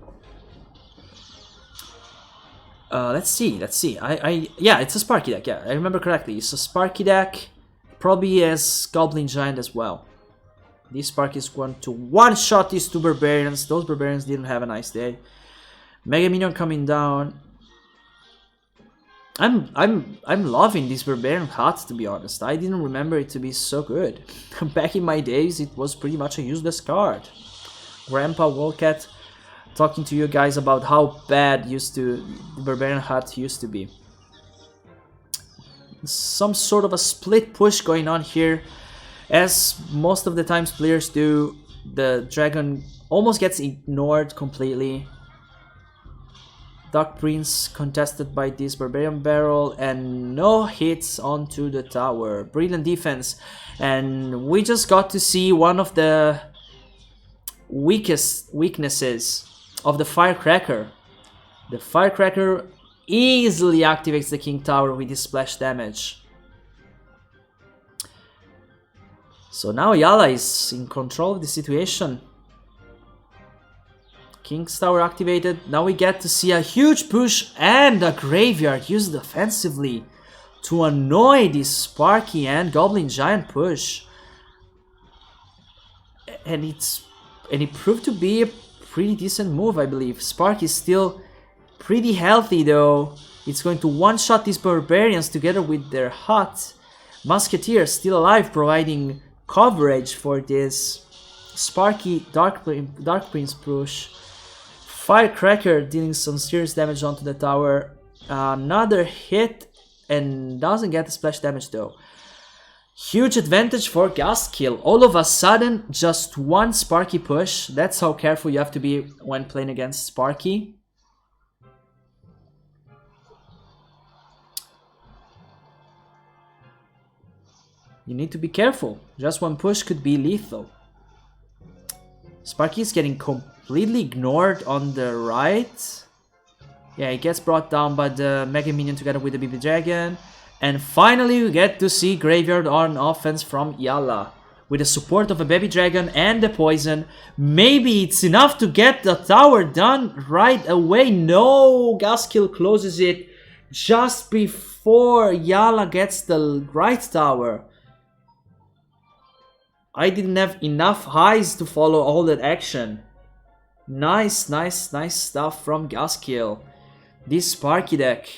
Let's see. Yeah, it's a Sparky deck. Yeah, I remember correctly. It's a Sparky deck. Probably has Goblin Giant as well. This Sparky is going to one-shot these 2 Barbarians. Those Barbarians didn't have a nice day. Mega Minion coming down. I'm loving this Barbarian Hut, to be honest. I didn't remember it to be so good. Back in my days, it was pretty much a useless card. Grandpa Wildcat talking to you guys about how bad the Barbarian Hut used to be. Some sort of a split push going on here. As most of the times players do, the Dragon almost gets ignored completely. Dark Prince contested by this Barbarian Barrel and no hits onto the tower. Brilliant defense. And we just got to see one of the weaknesses of the Firecracker. The Firecracker easily activates the King Tower with his splash damage. So now Yala is in control of the situation. King's Tower activated. Now we get to see a huge push and a graveyard used offensively to annoy this Sparky and Goblin Giant push. And it proved to be a pretty decent move, I believe. Sparky is still pretty healthy though. It's going to one-shot these Barbarians together with their hut. Musketeer still alive, providing coverage for this Sparky Dark Prince push. Firecracker dealing some serious damage onto the tower. Another hit and doesn't get the splash damage though. Huge advantage for Gaskill. All of a sudden, just one Sparky push. That's how careful you have to be when playing against Sparky. You need to be careful. Just one push could be lethal. Sparky is getting completely ignored on the right. Yeah, he gets brought down by the Mega Minion together with the BB Dragon. And finally we get to see Graveyard on offense from Yala. With the support of a Baby Dragon and the poison. Maybe it's enough to get the tower done right away. No, Gaskill closes it just before Yala gets the right tower. I didn't have enough eyes to follow all that action. Nice stuff from Gaskill. This Sparky deck.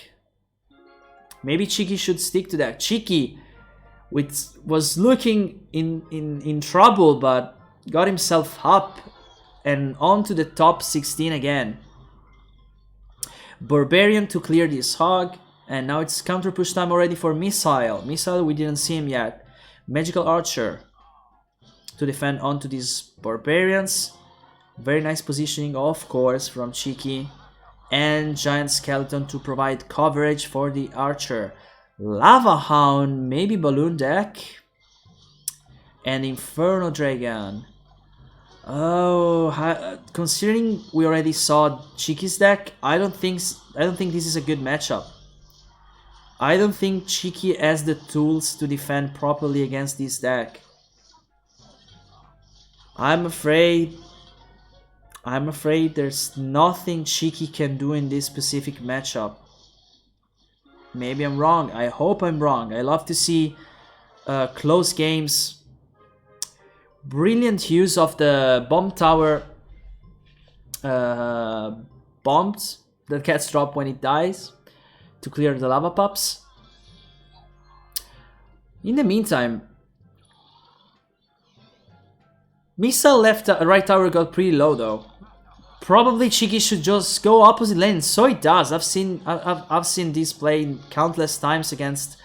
Maybe Cheeky should stick to that. Cheeky was looking in trouble, but got himself up and onto the top 16 again. Barbarian to clear this hog. And now it's counter push time already for Missile. Missile, we didn't see him yet. Magical Archer to defend onto these Barbarians. Very nice positioning, of course, from Cheeky. And Giant Skeleton to provide coverage for the Archer. Lava Hound, maybe Balloon deck. And Inferno Dragon. Oh, considering we already saw Cheeky's deck, I don't think this is a good matchup. I don't think Cheeky has the tools to defend properly against this deck. I'm afraid there's nothing Cheeky can do in this specific matchup. Maybe I'm wrong. I hope I'm wrong. I love to see close games. Brilliant use of the bomb tower bombs that gets dropped when it dies to clear the lava pups. In the meantime, Missile left right tower got pretty low though. Probably Cheeky should just go opposite lane. So it does. I've seen this play countless times against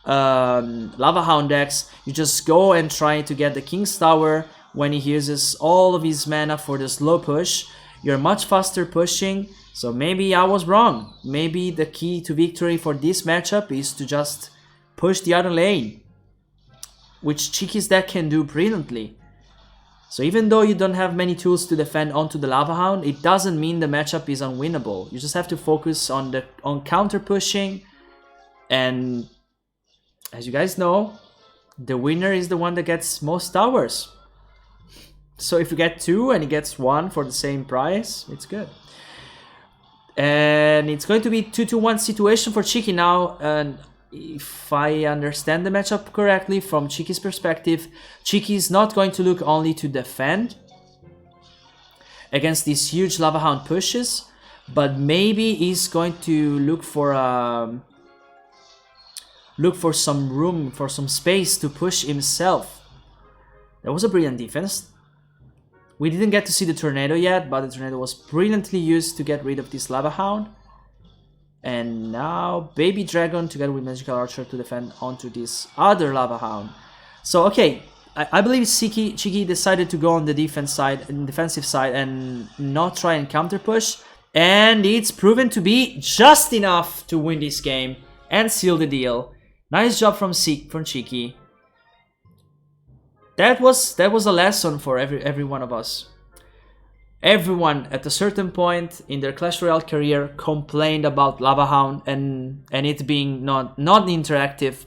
Lava Hound decks. You just go and try to get the King's Tower when he uses all of his mana for the slow push. You're much faster pushing. So maybe I was wrong. Maybe the key to victory for this matchup is to just push the other lane. which Cheeky's deck can do brilliantly. So even though you don't have many tools to defend onto the Lava Hound, it doesn't mean the matchup is unwinnable. You just have to focus on counter pushing, and as you guys know, the winner is the one that gets most towers. So if you get 2 and he gets 1 for the same price, it's good. And it's going to be 2-1 situation for Cheeky now. And if I understand the matchup correctly from Cheeky's perspective, Cheeky is not going to look only to defend against these huge Lava Hound pushes, but maybe he's going to look for some room, for some space to push himself. That was a brilliant defense. We didn't get to see the tornado yet, but the tornado was brilliantly used to get rid of this Lava Hound. And now Baby Dragon together with Magical Archer to defend onto this other Lava Hound. So okay, I believe Cheeky decided to go on the defensive side and not try and counter push. And it's proven to be just enough to win this game and seal the deal. Nice job from Cheeky. That was a lesson for every one of us. Everyone at a certain point in their Clash Royale career complained about Lava Hound and it being not interactive.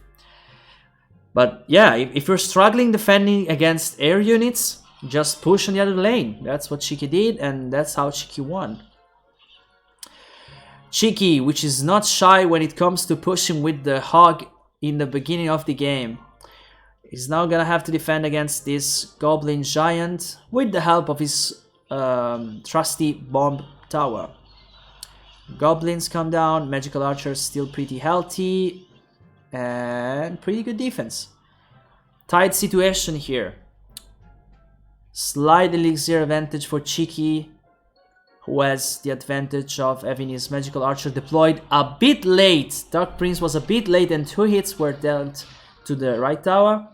But yeah, if you're struggling defending against air units, just push on the other lane. That's what Cheeky did, and that's how Cheeky won. Cheeky, which is not shy when it comes to pushing with the hog in the beginning of the game, is now gonna have to defend against this Goblin Giant with the help of his trusty bomb tower. Goblins come down, Magical Archers still pretty healthy, and pretty good defense. Tight situation here. Slight elixir advantage for Cheeky, who has the advantage of having his Magical Archer deployed a bit late. Dark Prince was a bit late and 2 hits were dealt to the right tower.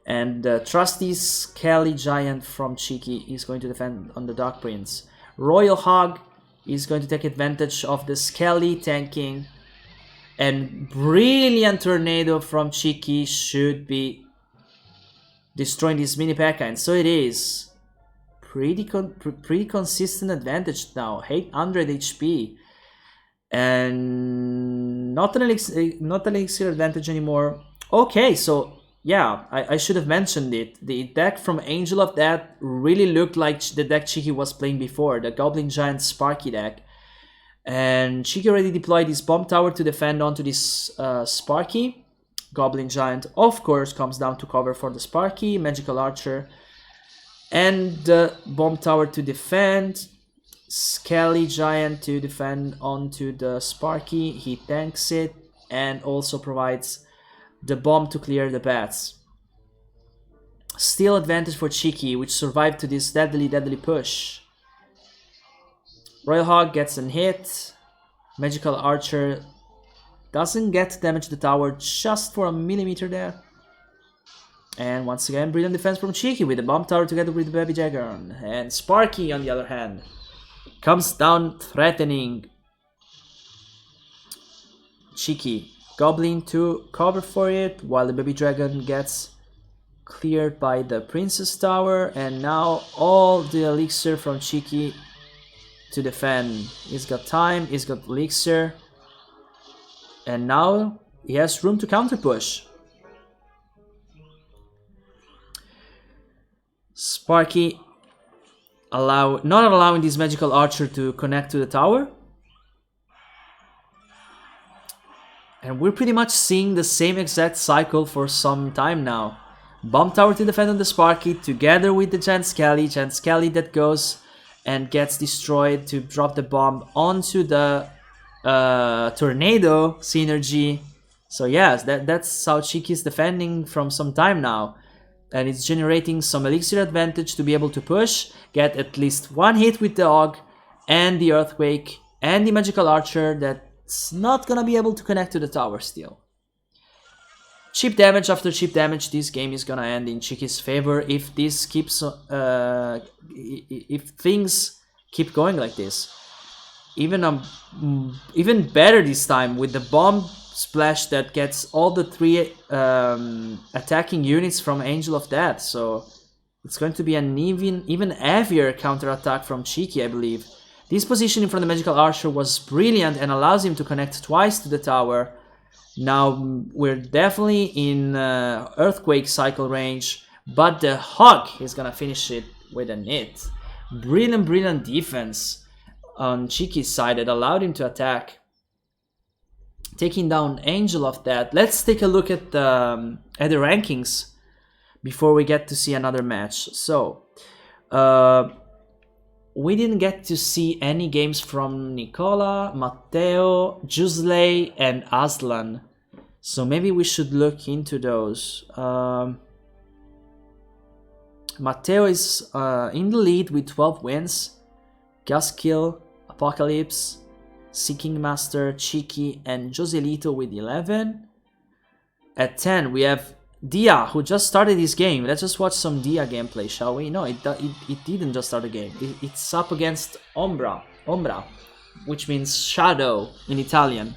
And the trusty Skelly Giant from Cheeky is going to defend on the Dark Prince. Royal Hog is going to take advantage of the Skelly tanking. And brilliant Tornado from Cheeky should be destroying this mini P.E.K.K.A. And so it is. Pretty consistent advantage now. 800 HP. And not an elixir advantage anymore. Okay, so yeah, I should have mentioned it. The deck from Angel of Death really looked like the deck Cheeky was playing before, the Goblin Giant Sparky deck. And Cheeky already deployed his bomb tower to defend onto this Sparky. Goblin Giant, of course, comes down to cover for the Sparky, Magical Archer, and the bomb tower to defend. Skelly Giant to defend onto the Sparky. He tanks it and also provides the bomb to clear the paths. Still advantage for Cheeky, which survived to this deadly push. Royal Hog gets an hit. Magical Archer doesn't get to damage the tower just for a millimeter there. And once again, brilliant defense from Cheeky with the bomb tower together with the Baby Dragon. And Sparky, on the other hand, comes down threatening Cheeky. Goblin to cover for it, while the Baby Dragon gets cleared by the Princess Tower. And now all the elixir from Cheeky to defend. He's got time, he's got elixir. And now he has room to counter push. Sparky not allowing this Magical Archer to connect to the tower. And we're pretty much seeing the same exact cycle for some time now. Bomb tower to defend on the Sparky together with the Giant Skelly that goes and gets destroyed to drop the bomb onto the Tornado synergy. So yes, that's how Cheeky is defending from some time now. And it's generating some elixir advantage to be able to push, get at least one hit with the Og and the Earthquake and the Magical Archer that's not gonna be able to connect to the tower still. Cheap damage after cheap damage, this game is gonna end in Cheeky's favor if this keeps if things keep going like this. Even better this time with the bomb splash that gets all the 3 attacking units from Angel of Death, so it's going to be an even heavier counterattack from Cheeky, I believe. This positioning from the Magical Archer was brilliant and allows him to connect twice to the tower. Now we're definitely in Earthquake cycle range, but the Hawk is gonna finish it with a hit. Brilliant defense on Cheeky's side that allowed him to attack, taking down Angel of Death. Let's take a look at the rankings before we get to see another match. So, we didn't get to see any games from Nicola, Matteo, Jusley, and Aslan. So maybe we should look into those. Matteo is in the lead with 12 wins. Gaskill, Apocalypse, Seeking Master, Cheeky, and Joselito with 11. At 10 we have Dia, who just started his game. Let's just watch some Dia gameplay, shall we? No, it didn't just start the game. It's up against Ombra, which means shadow in Italian.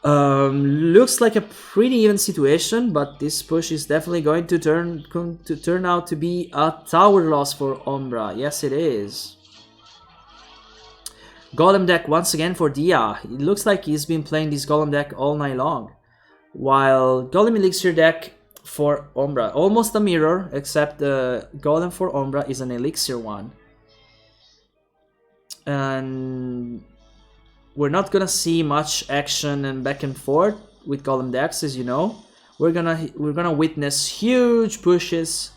Looks like a pretty even situation, but this push is definitely going to turn out to be a tower loss for Ombra. Yes, it is. Golem deck once again for Dia. It looks like he's been playing this Golem deck all night long. While Golem Elixir deck for Ombra, almost a mirror, except the Golem for Ombra is an Elixir one. And we're not gonna see much action and back and forth with Golem decks, as you know. We're gonna witness huge pushes,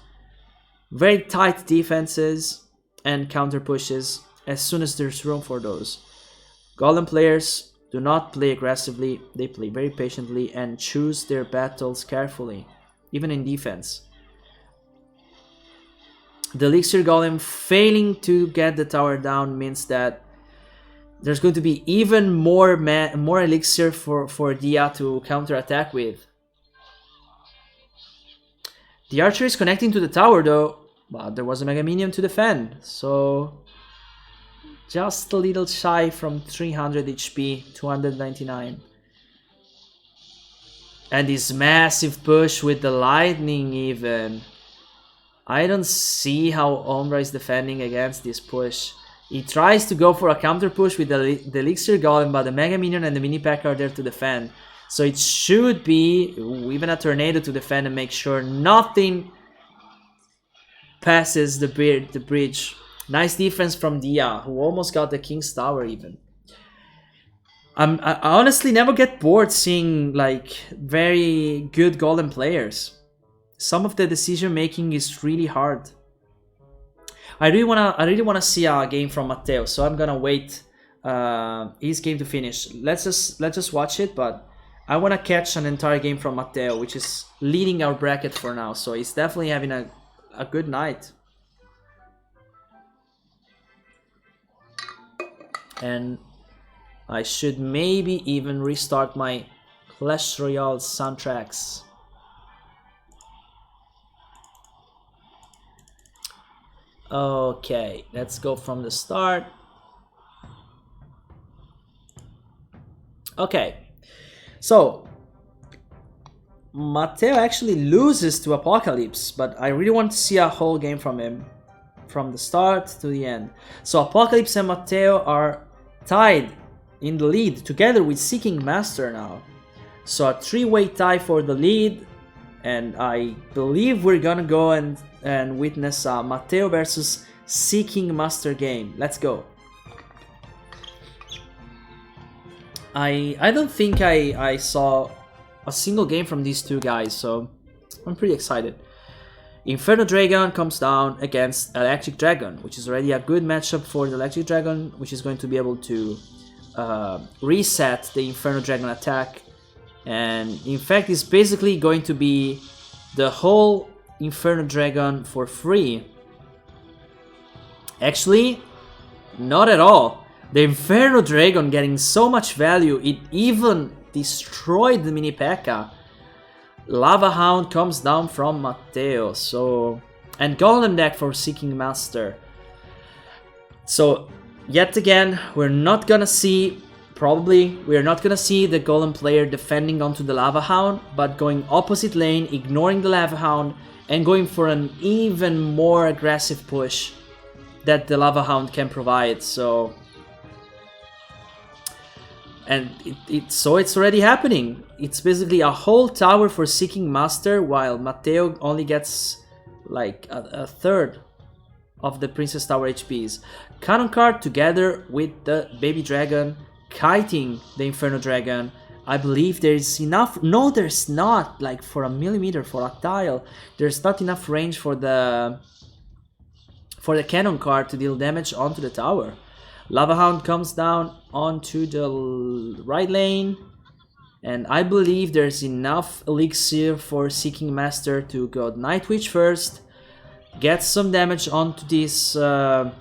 very tight defenses, and counter pushes as soon as there's room for those. Golem players do not play aggressively, they play very patiently and choose their battles carefully, even in defense. The Elixir Golem failing to get the tower down means that there's going to be even more Elixir for Dia to counterattack with. The Archer is connecting to the tower though, but there was a Mega Minion to defend, so just a little shy from 300 HP, 299. And this massive push with the lightning even. I don't see how Ombra is defending against this push. He tries to go for a counter push with the Elixir Golem, but the Mega Minion and the Mini Pack are there to defend. So it should be even a Tornado to defend and make sure nothing passes the bridge. Nice defense from Dia, who almost got the King's Tower even. I honestly never get bored seeing like very good Golem players. Some of the decision making is really hard. I really wanna see a game from Matteo, so I'm gonna wait his game to finish. Let's just watch it, but I wanna catch an entire game from Matteo, which is leading our bracket for now. So he's definitely having a good night. And I should maybe even restart my Clash Royale soundtracks. Okay, let's go from the start. Okay, so Matteo actually loses to Apocalypse, but I really want to see a whole game from him, from the start to the end. So Apocalypse and Matteo are tied in the lead together with Seeking Master now. So a three-way tie for the lead, and I believe we're gonna go and witness a Matteo versus Seeking Master game. Let's go. I don't think I saw a single game from these two guys, so I'm pretty excited. Inferno Dragon comes down against Electric Dragon, which is already a good matchup for the Electric Dragon, which is going to be able to reset the Inferno Dragon attack. And in fact, it's basically going to be the whole Inferno Dragon for free. Actually, not at all. The Inferno Dragon getting so much value, it even destroyed the Mini P.E.K.K.A. Lava Hound comes down from Matteo, so, and Golem deck for Seeking Master. So yet again, we're not gonna see Probably we're not gonna see the Golem player defending onto the Lava Hound, but going opposite lane, ignoring the Lava Hound, and going for an even more aggressive push that the Lava Hound can provide. So, and it's already happening. It's basically a whole tower for Seeking Master, while Matteo only gets like a third of the Princess Tower HPs. Cannon card together with the Baby Dragon, kiting the Inferno Dragon. I believe there's enough. No, there's not. Like for a millimeter, for a tile, there's not enough range for the cannon card to deal damage onto the tower. Lava Hound comes down onto the right lane, and I believe there's enough elixir for Seeking Master to go Night Witch first, get some damage onto this Lava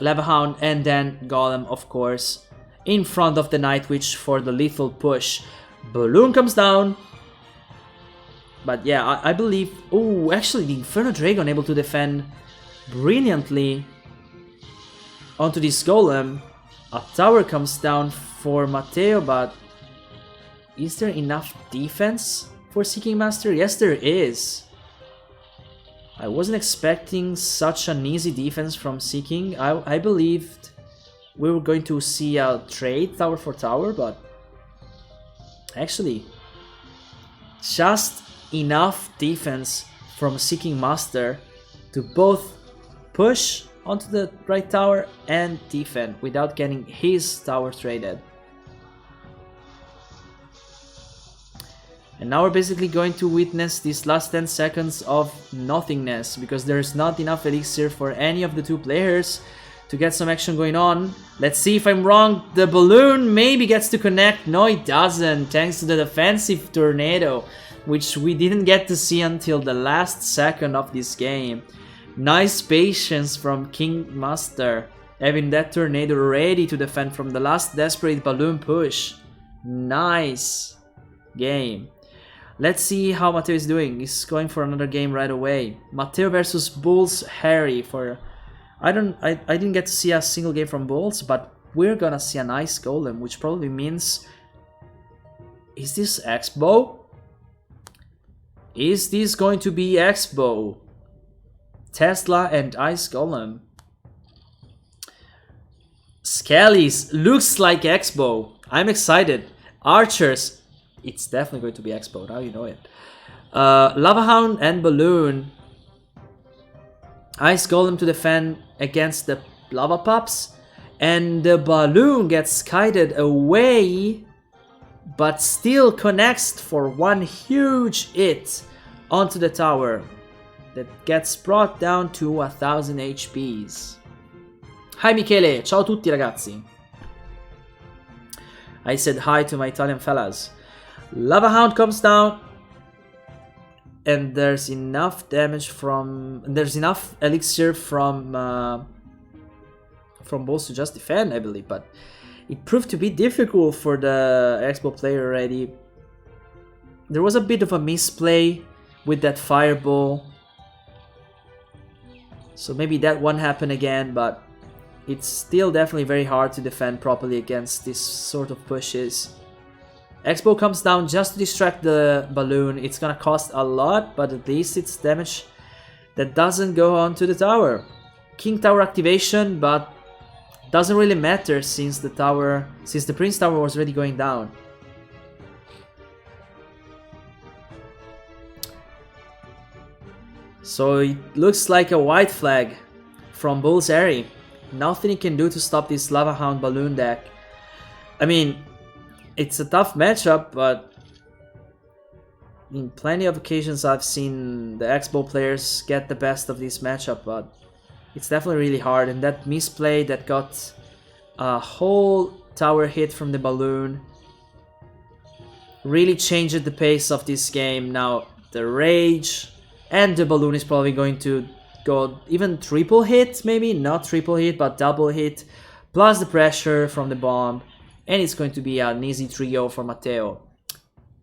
Hound, and then Golem, of course, in front of the Night Witch for the lethal push. Balloon comes down. But yeah, I believe... Oh, actually the Inferno Dragon able to defend brilliantly onto this Golem. A tower comes down for Matteo, but is there enough defense for Seeking Master? Yes, there is. I wasn't expecting such an easy defense from Seeking. I believed we were going to see a trade tower for tower, but actually just enough defense from Seeking Master to both push onto the right tower and defend without getting his tower traded. And now we're basically going to witness these last 10 seconds of nothingness, because there's not enough elixir for any of the two players to get some action going on. Let's see if I'm wrong. The balloon maybe gets to connect. No, it doesn't, thanks to the defensive tornado, which we didn't get to see until the last second of this game. Nice patience from King Master, having that tornado ready to defend from the last desperate balloon push. Nice game. Let's see how Matteo is doing. He's going for another game right away. Matteo versus Bulls Harry for... I didn't get to see a single game from Bulls, but we're gonna see a nice Golem, which probably means... Is this Expo? Is this going to be Expo? Tesla and Ice Golem. Skellies looks like Expo. I'm excited. Archers. It's definitely going to be Expo, now you know it. Lava Hound and Balloon. Ice Golem to defend against the Lava Pups. And the Balloon gets kited away, but still connects for one huge hit onto the tower. That gets brought down to 1000 HPs. Hi Michele, ciao a tutti ragazzi. I said hi to my Italian fellas. Lava Hound comes down, and there's enough damage from... There's enough elixir from Bulls to just defend, I believe, but it proved to be difficult for the Expo player already. There was a bit of a misplay with that fireball, so maybe that won't happen again, but it's still definitely very hard to defend properly against this sort of pushes. Expo comes down just to distract the balloon. It's gonna cost a lot, but at least it's damage that doesn't go onto the tower. King Tower activation, but doesn't really matter since the Prince Tower was already going down. So it looks like a white flag from Bulls Harry. Nothing he can do to stop this Lava Hound Balloon deck. I mean, it's a tough matchup, but in plenty of occasions I've seen the Expo players get the best of this matchup, but it's definitely really hard. And that misplay that got a whole tower hit from the balloon really changed the pace of this game. Now the rage and the balloon is probably going to go even triple hit, maybe not triple hit but double hit, plus the pressure from the bomb. And it's going to be an easy trio for Matteo.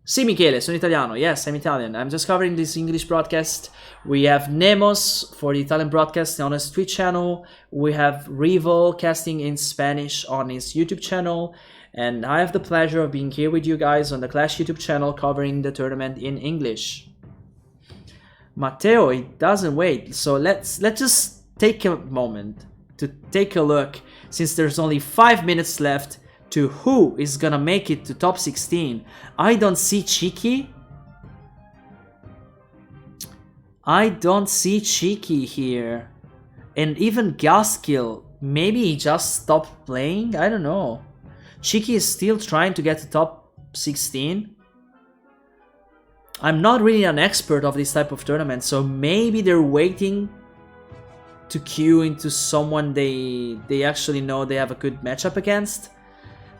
Sì, Michele, sono italiano. Yes, I'm Italian. I'm just covering this English broadcast. We have Nemos for the Italian broadcast on his Twitch channel. We have Rival casting in Spanish on his YouTube channel. and I have the pleasure of being here with you guys on the Clash YouTube channel covering the tournament in English. Matteo, it doesn't wait, so let's just take a moment to take a look, since there's only 5 minutes left, to who is gonna make it to top 16. I don't see Cheeky. I don't see Cheeky here. And even Gaskill, maybe he just stopped playing? I don't know. Cheeky is still trying to get to top 16. I'm not really an expert of this type of tournament, so maybe they're waiting to queue into someone they actually know they have a good matchup against.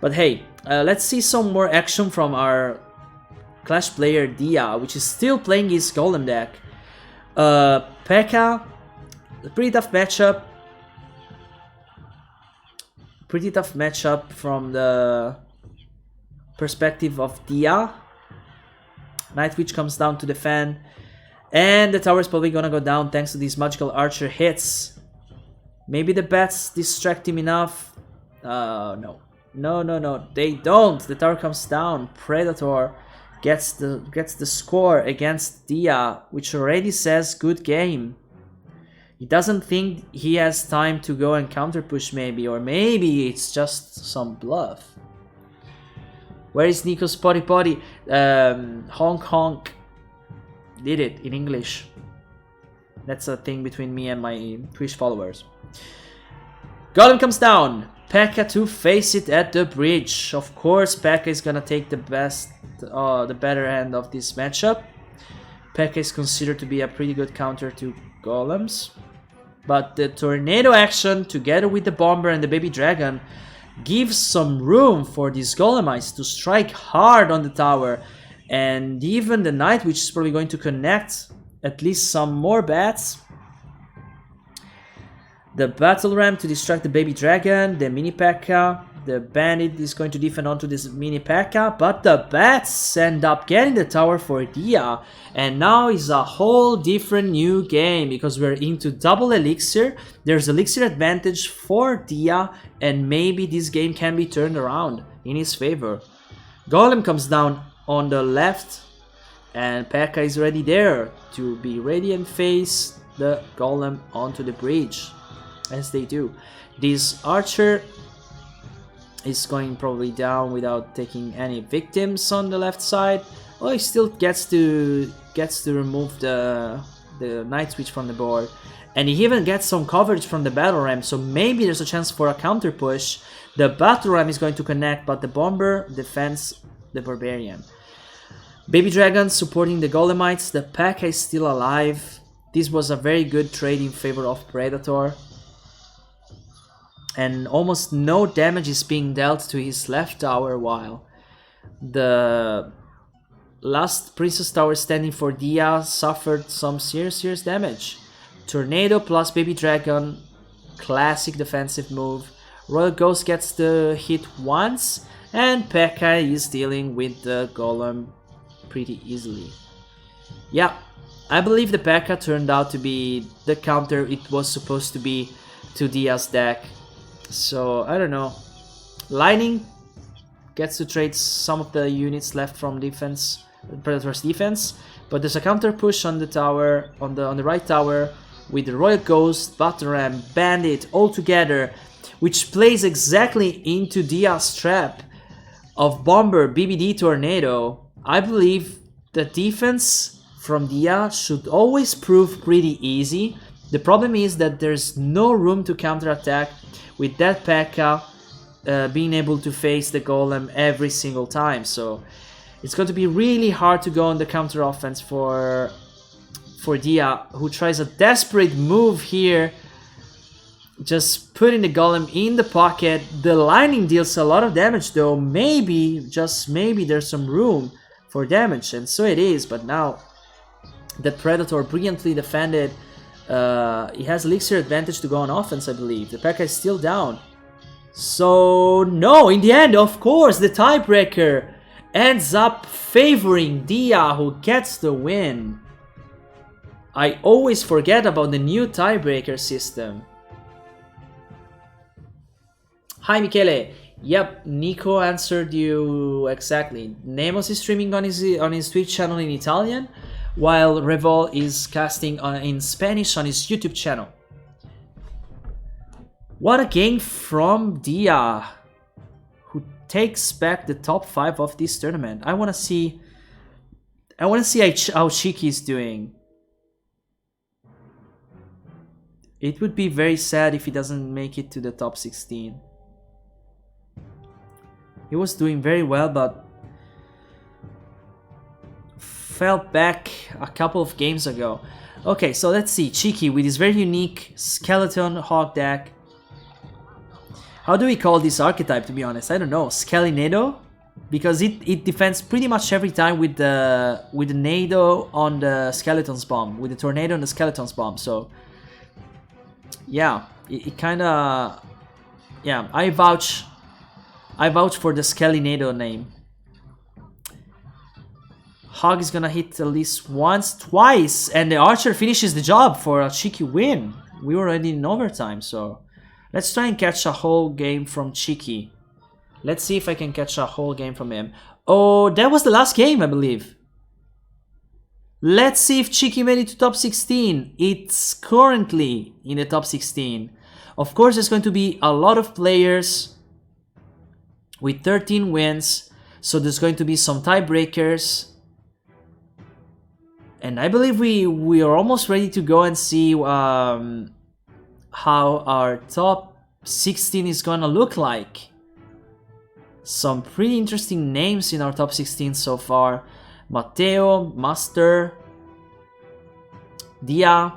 But hey, let's see some more action from our Clash player Dia, which is still playing his Golem deck. P.E.K.K.A, pretty tough matchup. Pretty tough matchup from the perspective of Dia. Night Witch comes down to defend. And the tower is probably gonna go down thanks to these magical archer hits. Maybe the bats distract him enough. No. No, they don't. The tower comes down. Predator gets the score against Dia, which already says good game. He doesn't think he has time to go and counter push maybe, or maybe it's just some bluff. Where is Nico's potty potty? Honk honk. Did it in English. That's a thing between me and my Twitch followers. Golem comes down. P.E.K.K.A to face it at the bridge. Of course, P.E.K.K.A is gonna take the better end of this matchup. P.E.K.K.A is considered to be a pretty good counter to golems. But the tornado action, together with the bomber and the baby dragon, gives some room for these golemites to strike hard on the tower. And even the Night Witch is probably going to connect at least some more bats. The battle ram to distract the baby dragon, the mini P.E.K.K.A. The bandit is going to defend onto this mini P.E.K.K.A, but the bats end up getting the tower for Dia. And now is a whole different new game, because we're into double elixir. There's elixir advantage for Dia, and maybe this game can be turned around in his favor. Golem comes down on the left, and P.E.K.K.A is already there to be ready and face the golem onto the bridge, as they do. This archer is going probably down without taking any victims on the left side. Oh, he still gets to remove the Night Switch from the board, and he even gets some coverage from the battle ram, so maybe there's a chance for a counter push. The battle ram is going to connect, but the bomber defends the barbarian. Baby dragon supporting the golemites. The P.E.K.K.A is still alive. This was a very good trade in favor of Predator. And almost no damage is being dealt to his left tower, while the last Princess Tower standing for Dia suffered some serious damage. Tornado plus Baby Dragon, classic defensive move. Royal Ghost gets the hit once, and P.E.K.K.A is dealing with the Golem pretty easily. Yeah, I believe the P.E.K.K.A turned out to be the counter it was supposed to be to Dia's deck. So, I don't know. Lightning gets to trade some of the units left from defense, Predator's defense, but there's a counter push on the tower, on the right tower, with the Royal Ghost, Battle Ram, Bandit all together, which plays exactly into Dia's trap of Bomber, BBD, Tornado. I believe the defense from Dia should always prove pretty easy. The problem is that there's no room to counterattack with that P.E.K.K.A being able to face the Golem every single time. So it's going to be really hard to go on the counter offense for Dia, who tries a desperate move here, just putting the Golem in the pocket. The lightning deals a lot of damage though. Maybe, just maybe, there's some room for damage, and so it is. But now that Predator brilliantly defended, he has elixir advantage to go on offense, I believe. The P.E.K.K.A is still down. So, no, in the end, of course, the tiebreaker ends up favoring Dia, who gets the win. I always forget about the new tiebreaker system. Hi Michele, Yep, Nico answered you exactly. Nemos is streaming on his Twitch channel in Italian, while Revol is casting in Spanish on his YouTube channel. What a game from Dia, who takes back the top 5 of this tournament. I want to see how Cheeky is doing. It would be very sad if he doesn't make it to the top 16. He was doing very well, but fell back a couple of games ago. Okay, so let's see. Cheeky with his very unique skeleton hog deck. How do we call this archetype, to be honest? I don't know. Scalinado? Because it defends pretty much every time with the Nado on the Skeleton's Bomb. With the Tornado on the Skeleton's Bomb. So, yeah. It kind of... Yeah, I vouch for the Scalinado name. Hog is gonna hit at least once, twice. And the Archer finishes the job for a Cheeky win. We were already in overtime, so... Let's try and catch a whole game from Cheeky. Let's see if I can catch a whole game from him. Oh, that was the last game, I believe. Let's see if Cheeky made it to top 16. It's currently in the top 16. Of course, there's going to be a lot of players with 13 wins. So there's going to be some tiebreakers. And I believe we are almost ready to go and see... how our top 16 is gonna look like. Some pretty interesting names in our top 16 so far. Matteo, Master, Dia,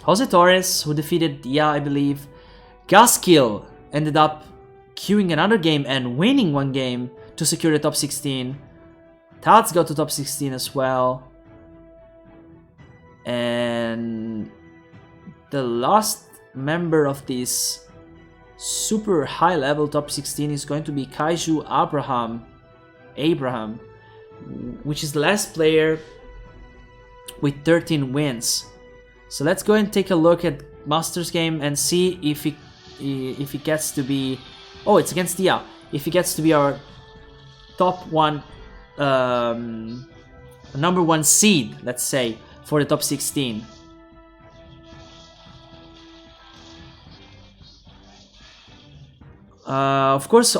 Jose Torres, who defeated Dia, I believe. Gaskill ended up queuing another game and winning one game to secure the top 16. Tats got to top 16 as well. And... the last member of this super high level top 16 is going to be Kaiju Abraham, which is the last player with 13 wins. So let's go and take a look at Master's game and see if he gets to be... Oh, it's against Dia. If he gets to be our top one, number 1 seed, let's say, for the top 16. Of course,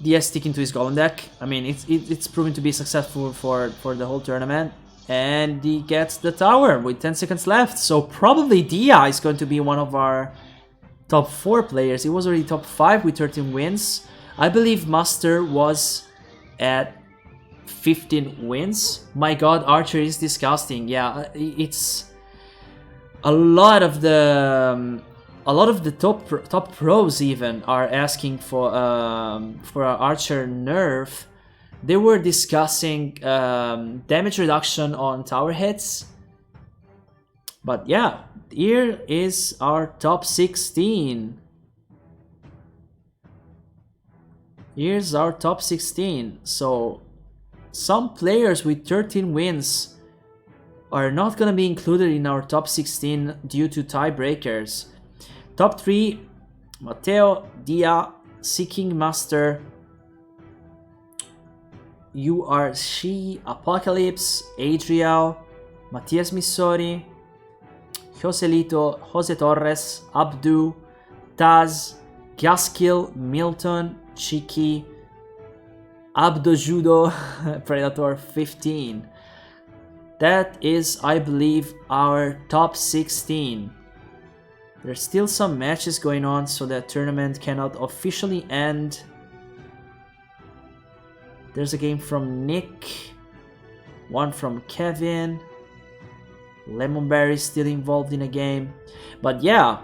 Diaz sticking to his golem deck. I mean, it's proven to be successful for the whole tournament, and he gets the tower with 10 seconds left. So probably Dia is going to be one of our top 4 players. He was already top 5 with 13 wins. I believe Master was at 15 wins. My God, Archer is disgusting. Yeah, it's a lot of the. A lot of the top pros even are asking for an Archer nerf. They were discussing damage reduction on tower hits. But yeah, here is our top 16. Here's our top 16. So some players with 13 wins are not gonna be included in our top 16 due to tiebreakers. Top 3, Matteo, Dia, Seeking Master, URC, Apocalypse, Adriel, Matias Missori, Joselito, Jose Torres, Abdu, Taz, Gaskill, Milton, Chiki, Abdo Judo, Predator 15. That is, I believe, our top 16. There's still some matches going on, so the tournament cannot officially end. There's a game from Nick, one from Kevin. Lemonberry is still involved in a game. But yeah,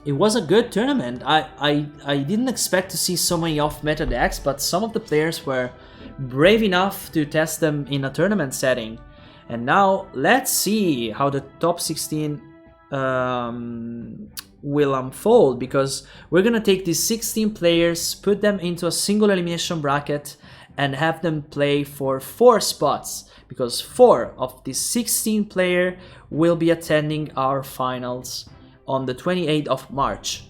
it was a good tournament. I didn't expect to see so many off-meta decks, but some of the players were brave enough to test them in a tournament setting. And now let's see how the top 16 will unfold, because we're gonna take these 16 players, put them into a single elimination bracket, and have them play for 4 spots, because 4 of these 16 players will be attending our finals on the 28th of March.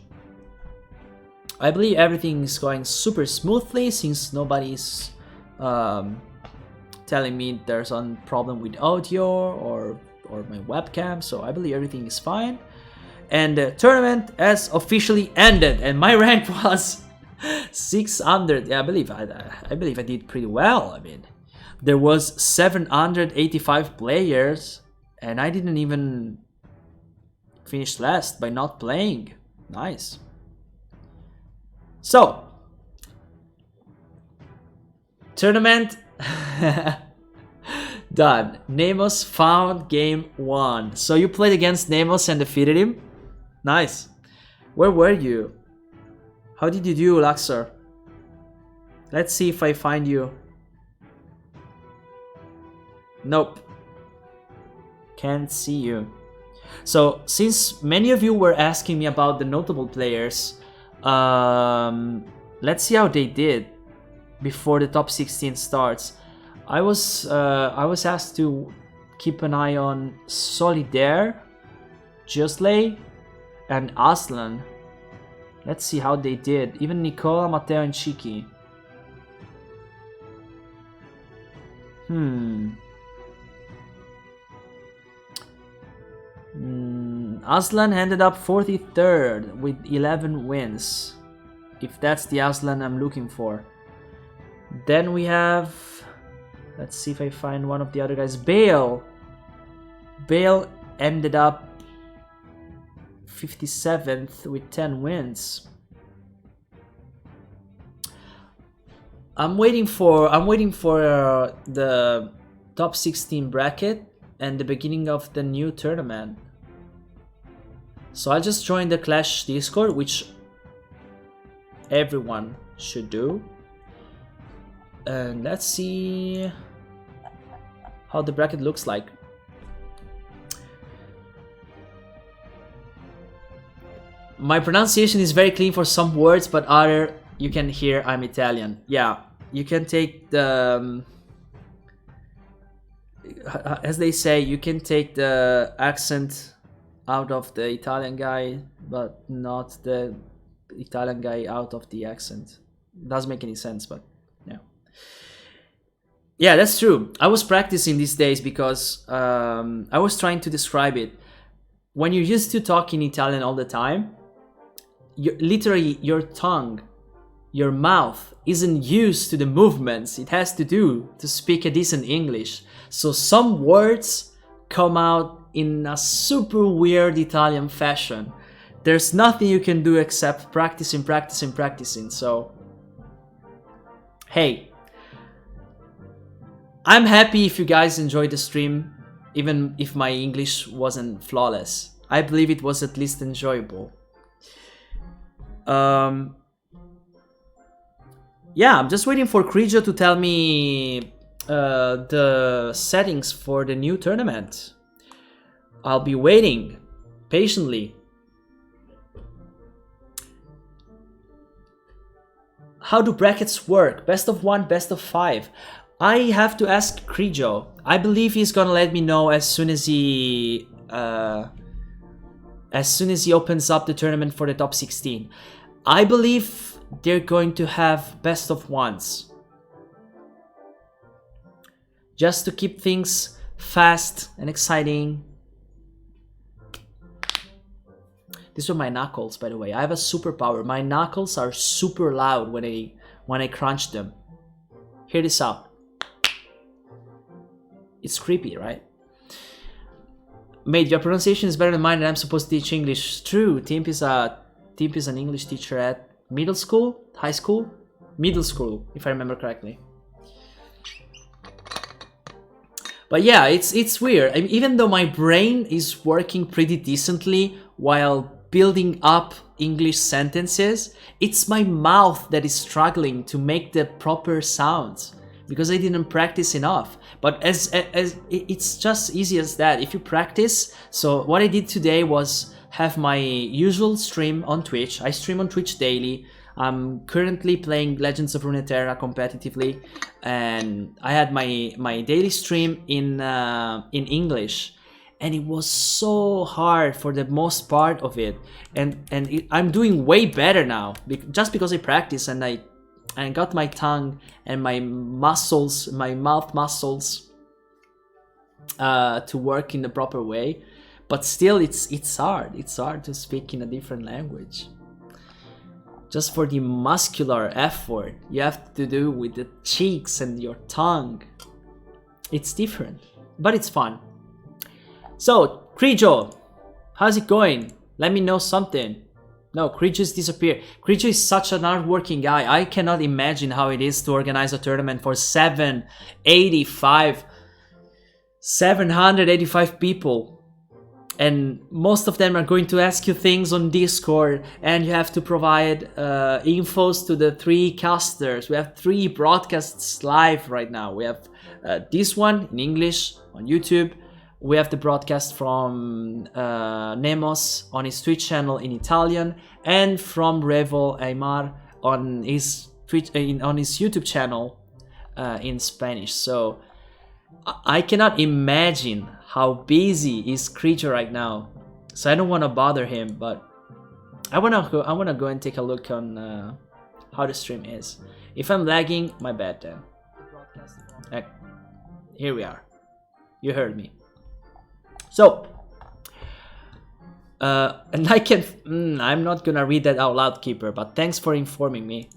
I believe everything is going super smoothly since nobody's telling me there's a problem with audio or my webcam, so I believe everything is fine. And the tournament has officially ended, and my rank was 600. Yeah, I believe I did pretty well. I mean, there was 785 players, and I didn't even finish last by not playing. Nice. So, tournament done. Nemos found game 1. So you played against Nemos and defeated him? Nice. Where were you? How did you do, Luxor? Let's see if I find you. Nope. Can't see you. So, since many of you were asking me about the notable players, let's see how they did before the top 16 starts. I was asked to keep an eye on Solidaire, Josley, and Aslan. Let's see how they did. Even Nicola, Matteo, and Chiki. Aslan ended up 43rd with 11 wins. If that's the Aslan I'm looking for. Then we have... Let's see if I find one of the other guys. Bale. Bale ended up 57th with 10 wins. I'm waiting for the top 16 bracket and the beginning of the new tournament. So I'll just join the Clash Discord, which everyone should do. And let's see how the bracket looks like. My pronunciation is very clean for some words, but other you can hear I'm Italian. Yeah, you can take the as they say, you can take the accent out of the Italian guy, but not the Italian guy out of the accent. It doesn't make any sense, but yeah. Yeah, that's true. I was practicing these days because I was trying to describe it. When you're used to talking Italian all the time, literally your tongue, your mouth isn't used to the movements it has to do to speak a decent English. So some words come out in a super weird Italian fashion. There's nothing you can do except practicing. So, hey, I'm happy if you guys enjoyed the stream, even if my English wasn't flawless. I believe it was at least enjoyable. Yeah, I'm just waiting for Crigio to tell me the settings for the new tournament. I'll be waiting patiently. How do brackets work? Best of 1, best of 5. I have to ask Crigio. I believe he's gonna let me know as soon as he opens up the tournament for the top 16. I believe they're going to have best of 1s. Just to keep things fast and exciting. These are my knuckles, by the way. I have a superpower. My knuckles are super loud when I crunch them. Hear this out. It's creepy, right? Mate, your pronunciation is better than mine and I'm supposed to teach English. True, Timp is an English teacher at middle school? High school? Middle school, if I remember correctly. But yeah, it's weird. I mean, even though my brain is working pretty decently while building up English sentences, it's my mouth that is struggling to make the proper sounds because I didn't practice enough. But as it's just easy as that. If you practice, so what I did today was have my usual stream on Twitch. I stream on Twitch daily. I'm currently playing Legends of Runeterra competitively, and I had my daily stream in English. and it was so hard for the most part of it. I'm doing way better now, just because I practice and I got my tongue and my muscles, my mouth muscles, to work in the proper way. But still, it's hard. It's hard to speak in a different language. Just for the muscular effort you have to do with the cheeks and your tongue, it's different, but it's fun. So, Krijo, how's it going? Let me know something. No, Krijo's disappeared. Krijo is such an hard-working guy. I cannot imagine how it is to organize a tournament for 785 people. And most of them are going to ask you things on Discord, and you have to provide infos to the 3 casters. We have 3 broadcasts live right now. We have this one in English on YouTube. We have the broadcast from Nemos on his Twitch channel in Italian, and from Revo Aymar on his on his YouTube channel in Spanish. So I cannot imagine how busy is Creature right now. So I don't want to bother him, but I wanna go and take a look on how the stream is. If I'm lagging, my bad then. Here we are. You heard me. So, and I can, I'm not gonna read that out loud, Keeper, but thanks for informing me.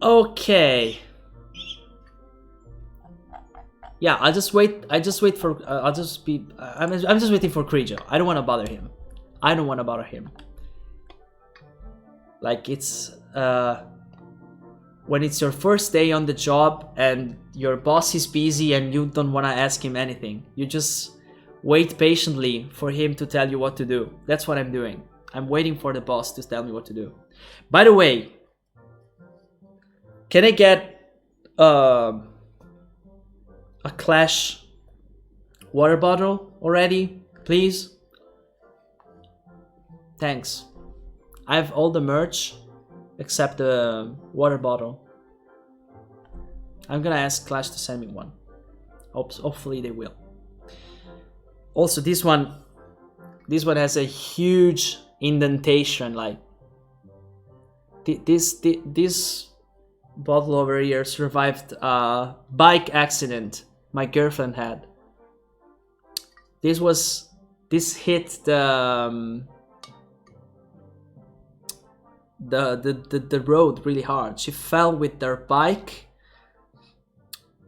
Okay. Yeah, I'll just wait. I'm just waiting for Krijo. I don't want to bother him. Like, it's when it's your first day on the job and your boss is busy and you don't want to ask him anything. You just wait patiently for him to tell you what to do. That's what I'm doing. I'm waiting for the boss to tell me what to do. By the way, can I get a Clash water bottle already, please? Thanks. I have all the merch except the water bottle. I'm gonna ask Clash to send me one. Hopefully they will. Also, this one has a huge indentation. Like this bottle over here survived a bike accident my girlfriend had. This hit the road really hard. She fell with their bike,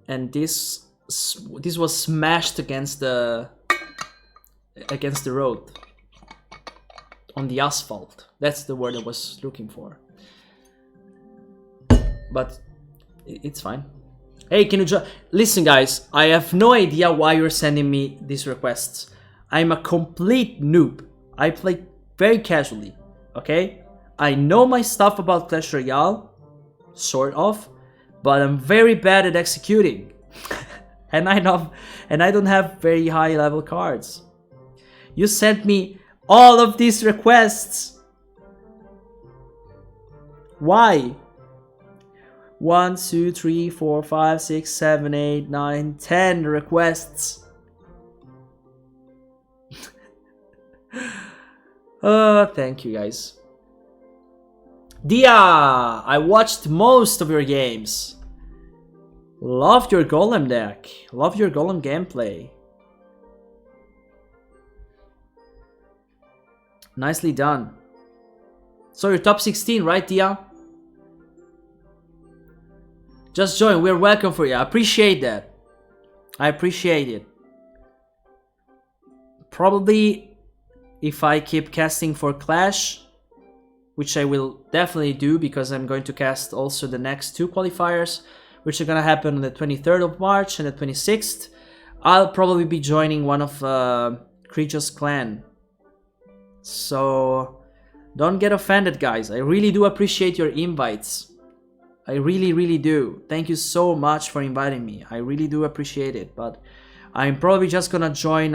and this was smashed against the road, on the asphalt. That's the word I was looking for. But it's fine. Hey, can you listen, guys? I have no idea why you're sending me these requests. I'm a complete noob. I play very casually, okay? I know my stuff about Clash Royale, sort of, but I'm very bad at executing. and I don't have very high level cards. You sent me all of these requests. Why? 1, 2, 3, 4, 5, 6, 7, 8, 9, 10 requests. Thank you, guys. Dia, I watched most of your games. Loved your Golem deck. Love your Golem gameplay. Nicely done. So you're top 16, right, Dia? Just join. We're welcome for you. I appreciate that. I appreciate it. Probably, if I keep casting for Clash, which I will definitely do because I'm going to cast also the next 2 qualifiers, which are gonna happen on the 23rd of March and the 26th, I'll probably be joining one of Krijo's clan. So don't get offended, guys. I really do appreciate your invites. I really, really do. Thank you so much for inviting me. I really do appreciate it. But I'm probably just gonna join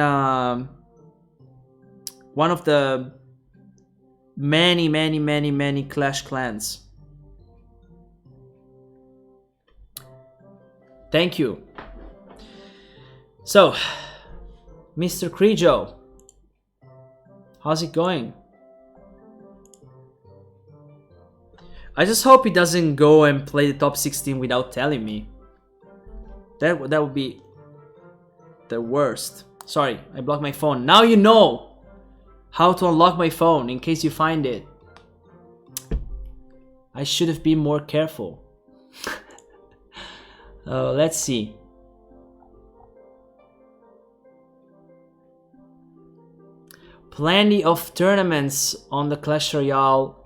one of the many Clash clans. Thank you. So, Mr. Krijo, how's it going? I just hope he doesn't go and play the top 16 without telling me. That would be the worst. Sorry, I blocked my phone. Now you know how to unlock my phone in case you find it. I should have been more careful. Let's see. Plenty of tournaments on the Clash Royale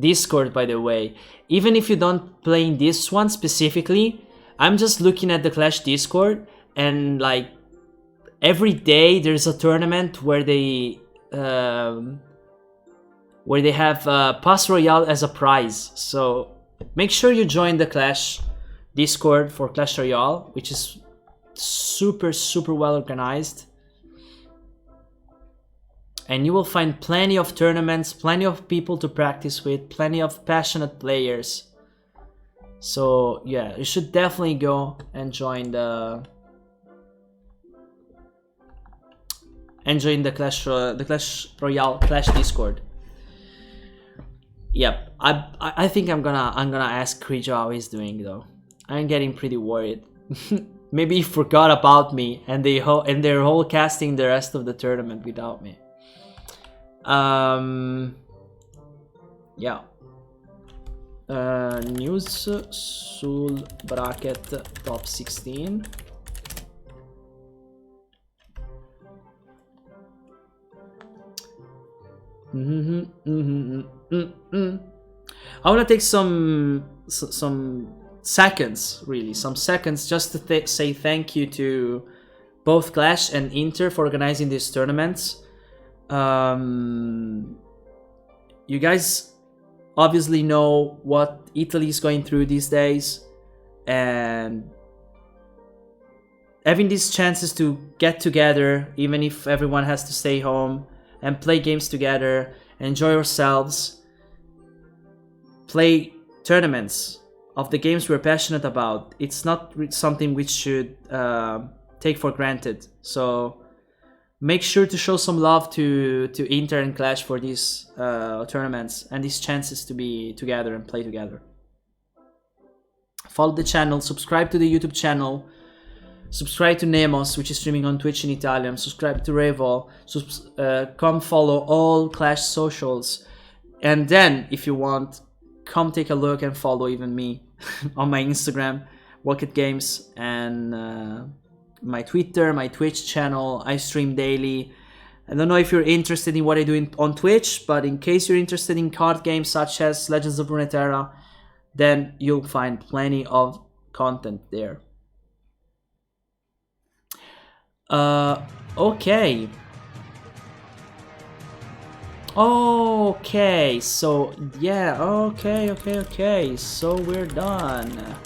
Discord, by the way. Even if you don't play in this one specifically, I'm just looking at the Clash Discord, and like every day there's a tournament where they have Pass Royale as a prize. So make sure you join the Clash Discord for Clash Royale, which is super well organized. And you will find plenty of tournaments, plenty of people to practice with, plenty of passionate players. So yeah, you should definitely go and join the Clash Royale Clash Discord. Yep, I think I'm gonna ask Krijo how he's doing though. I'm getting pretty worried. Maybe he forgot about me and they're whole casting the rest of the tournament without me. Yeah. News sul bracket top 16. I want to take some seconds, really, just to say thank you to both Clash and Inter for organizing these tournaments. You guys obviously know what Italy is going through these days, and having these chances to get together, even if everyone has to stay home, and play games together, enjoy yourselves, play tournaments of the games we're passionate about. It's not something we should take for granted. So make sure to show some love to Inter and Clash for these tournaments and these chances to be together and play together. Follow the channel, subscribe to the YouTube channel, subscribe to Nemos, which is streaming on Twitch in Italian, subscribe to Revo, come follow all Clash socials, and then, if you want, come take a look and follow even me on my Instagram, Walkit Games, and my Twitter, my Twitch channel. I stream daily. I don't know if you're interested in what I do on Twitch, but in case you're interested in card games such as Legends of Runeterra, then you'll find plenty of content there. Okay. Okay, so yeah, okay, so we're done.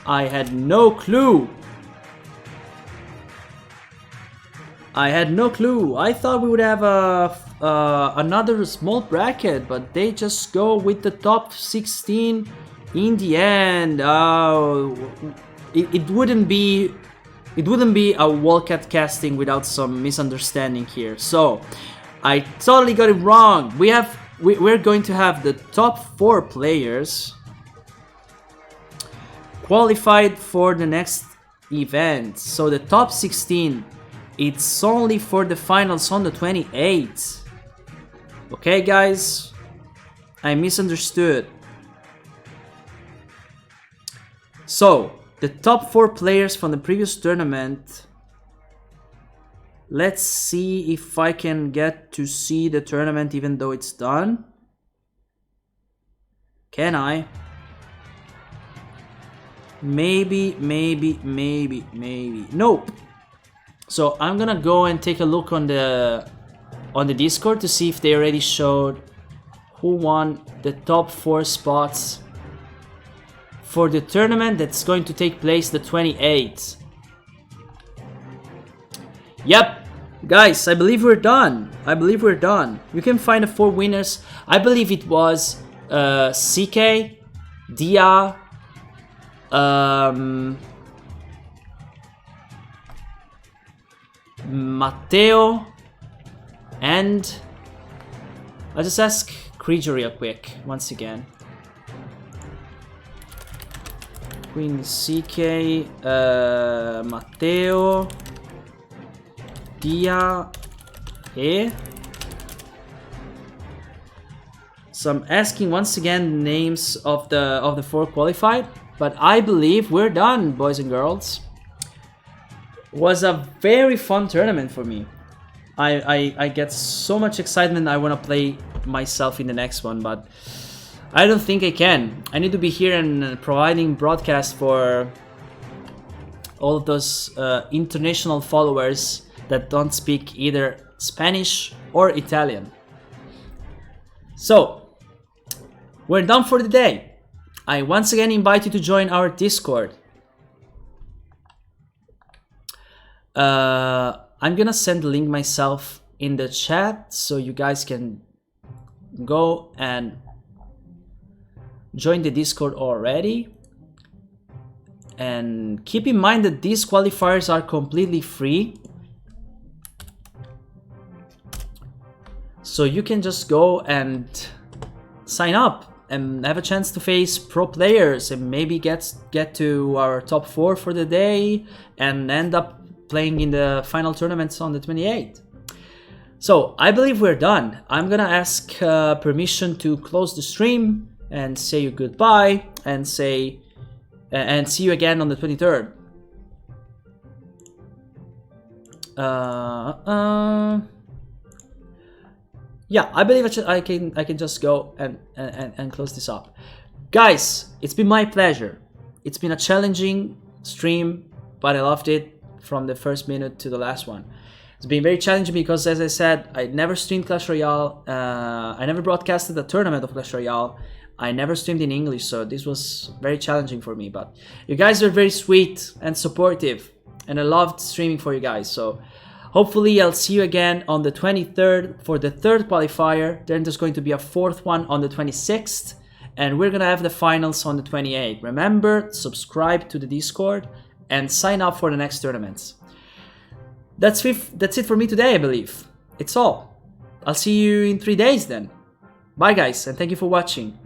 I had no clue. I thought we would have another small bracket, but they just go with the top 16 in the end. It wouldn't be a Wildcat casting without some misunderstanding here. So I totally got it wrong. We're going to have the top 4 players qualified for the next event. So the top 16, it's only for the finals on the 28th. Okay, guys, I misunderstood. So the top 4 players from the previous tournament. Let's see if I can get to see the tournament even though it's done. Can I? Maybe. Nope. So I'm gonna go and take a look on the Discord to see if they already showed who won the top 4 spots for the tournament that's going to take place the 28th. Yep, guys, I believe we're done. You can find the 4 winners. I believe it was CK, Dia, Matteo, and I'll just ask Creature real quick once again. Queen CK, Matteo, Dia, E. So I'm asking once again names of the 4 qualified, but I believe we're done, boys and girls. Was a very fun tournament for me. I get so much excitement. I want to play myself in the next one, but I don't think I can. I need to be here and providing broadcast for all of those international followers that don't speak either Spanish or Italian. So, we're done for the day. I once again invite you to join our Discord. I'm gonna send the link myself in the chat so you guys can go and join the Discord already. And keep in mind that these qualifiers are completely free. So you can just go and sign up and have a chance to face pro players and maybe get to our top 4 for the day and end up playing in the final tournaments on the 28th. So I believe we're done. I'm gonna ask permission to close the stream and say you goodbye and say and see you again on the 23rd. Yeah, I believe I can just go and close this up. Guys, it's been my pleasure. It's been a challenging stream, but I loved it from the first minute to the last one. It's been very challenging because, as I said, I never streamed Clash Royale. I never broadcasted a tournament of Clash Royale. I never streamed in English, so this was very challenging for me. But you guys are very sweet and supportive, and I loved streaming for you guys. So hopefully I'll see you again on the 23rd for the 3rd qualifier. Then there's going to be a 4th one on the 26th, and we're gonna have the finals on the 28th. Remember, subscribe to the Discord and sign up for the next tournaments. That's it for me today, I believe. It's all. I'll see you in 3 days then. Bye guys, and thank you for watching.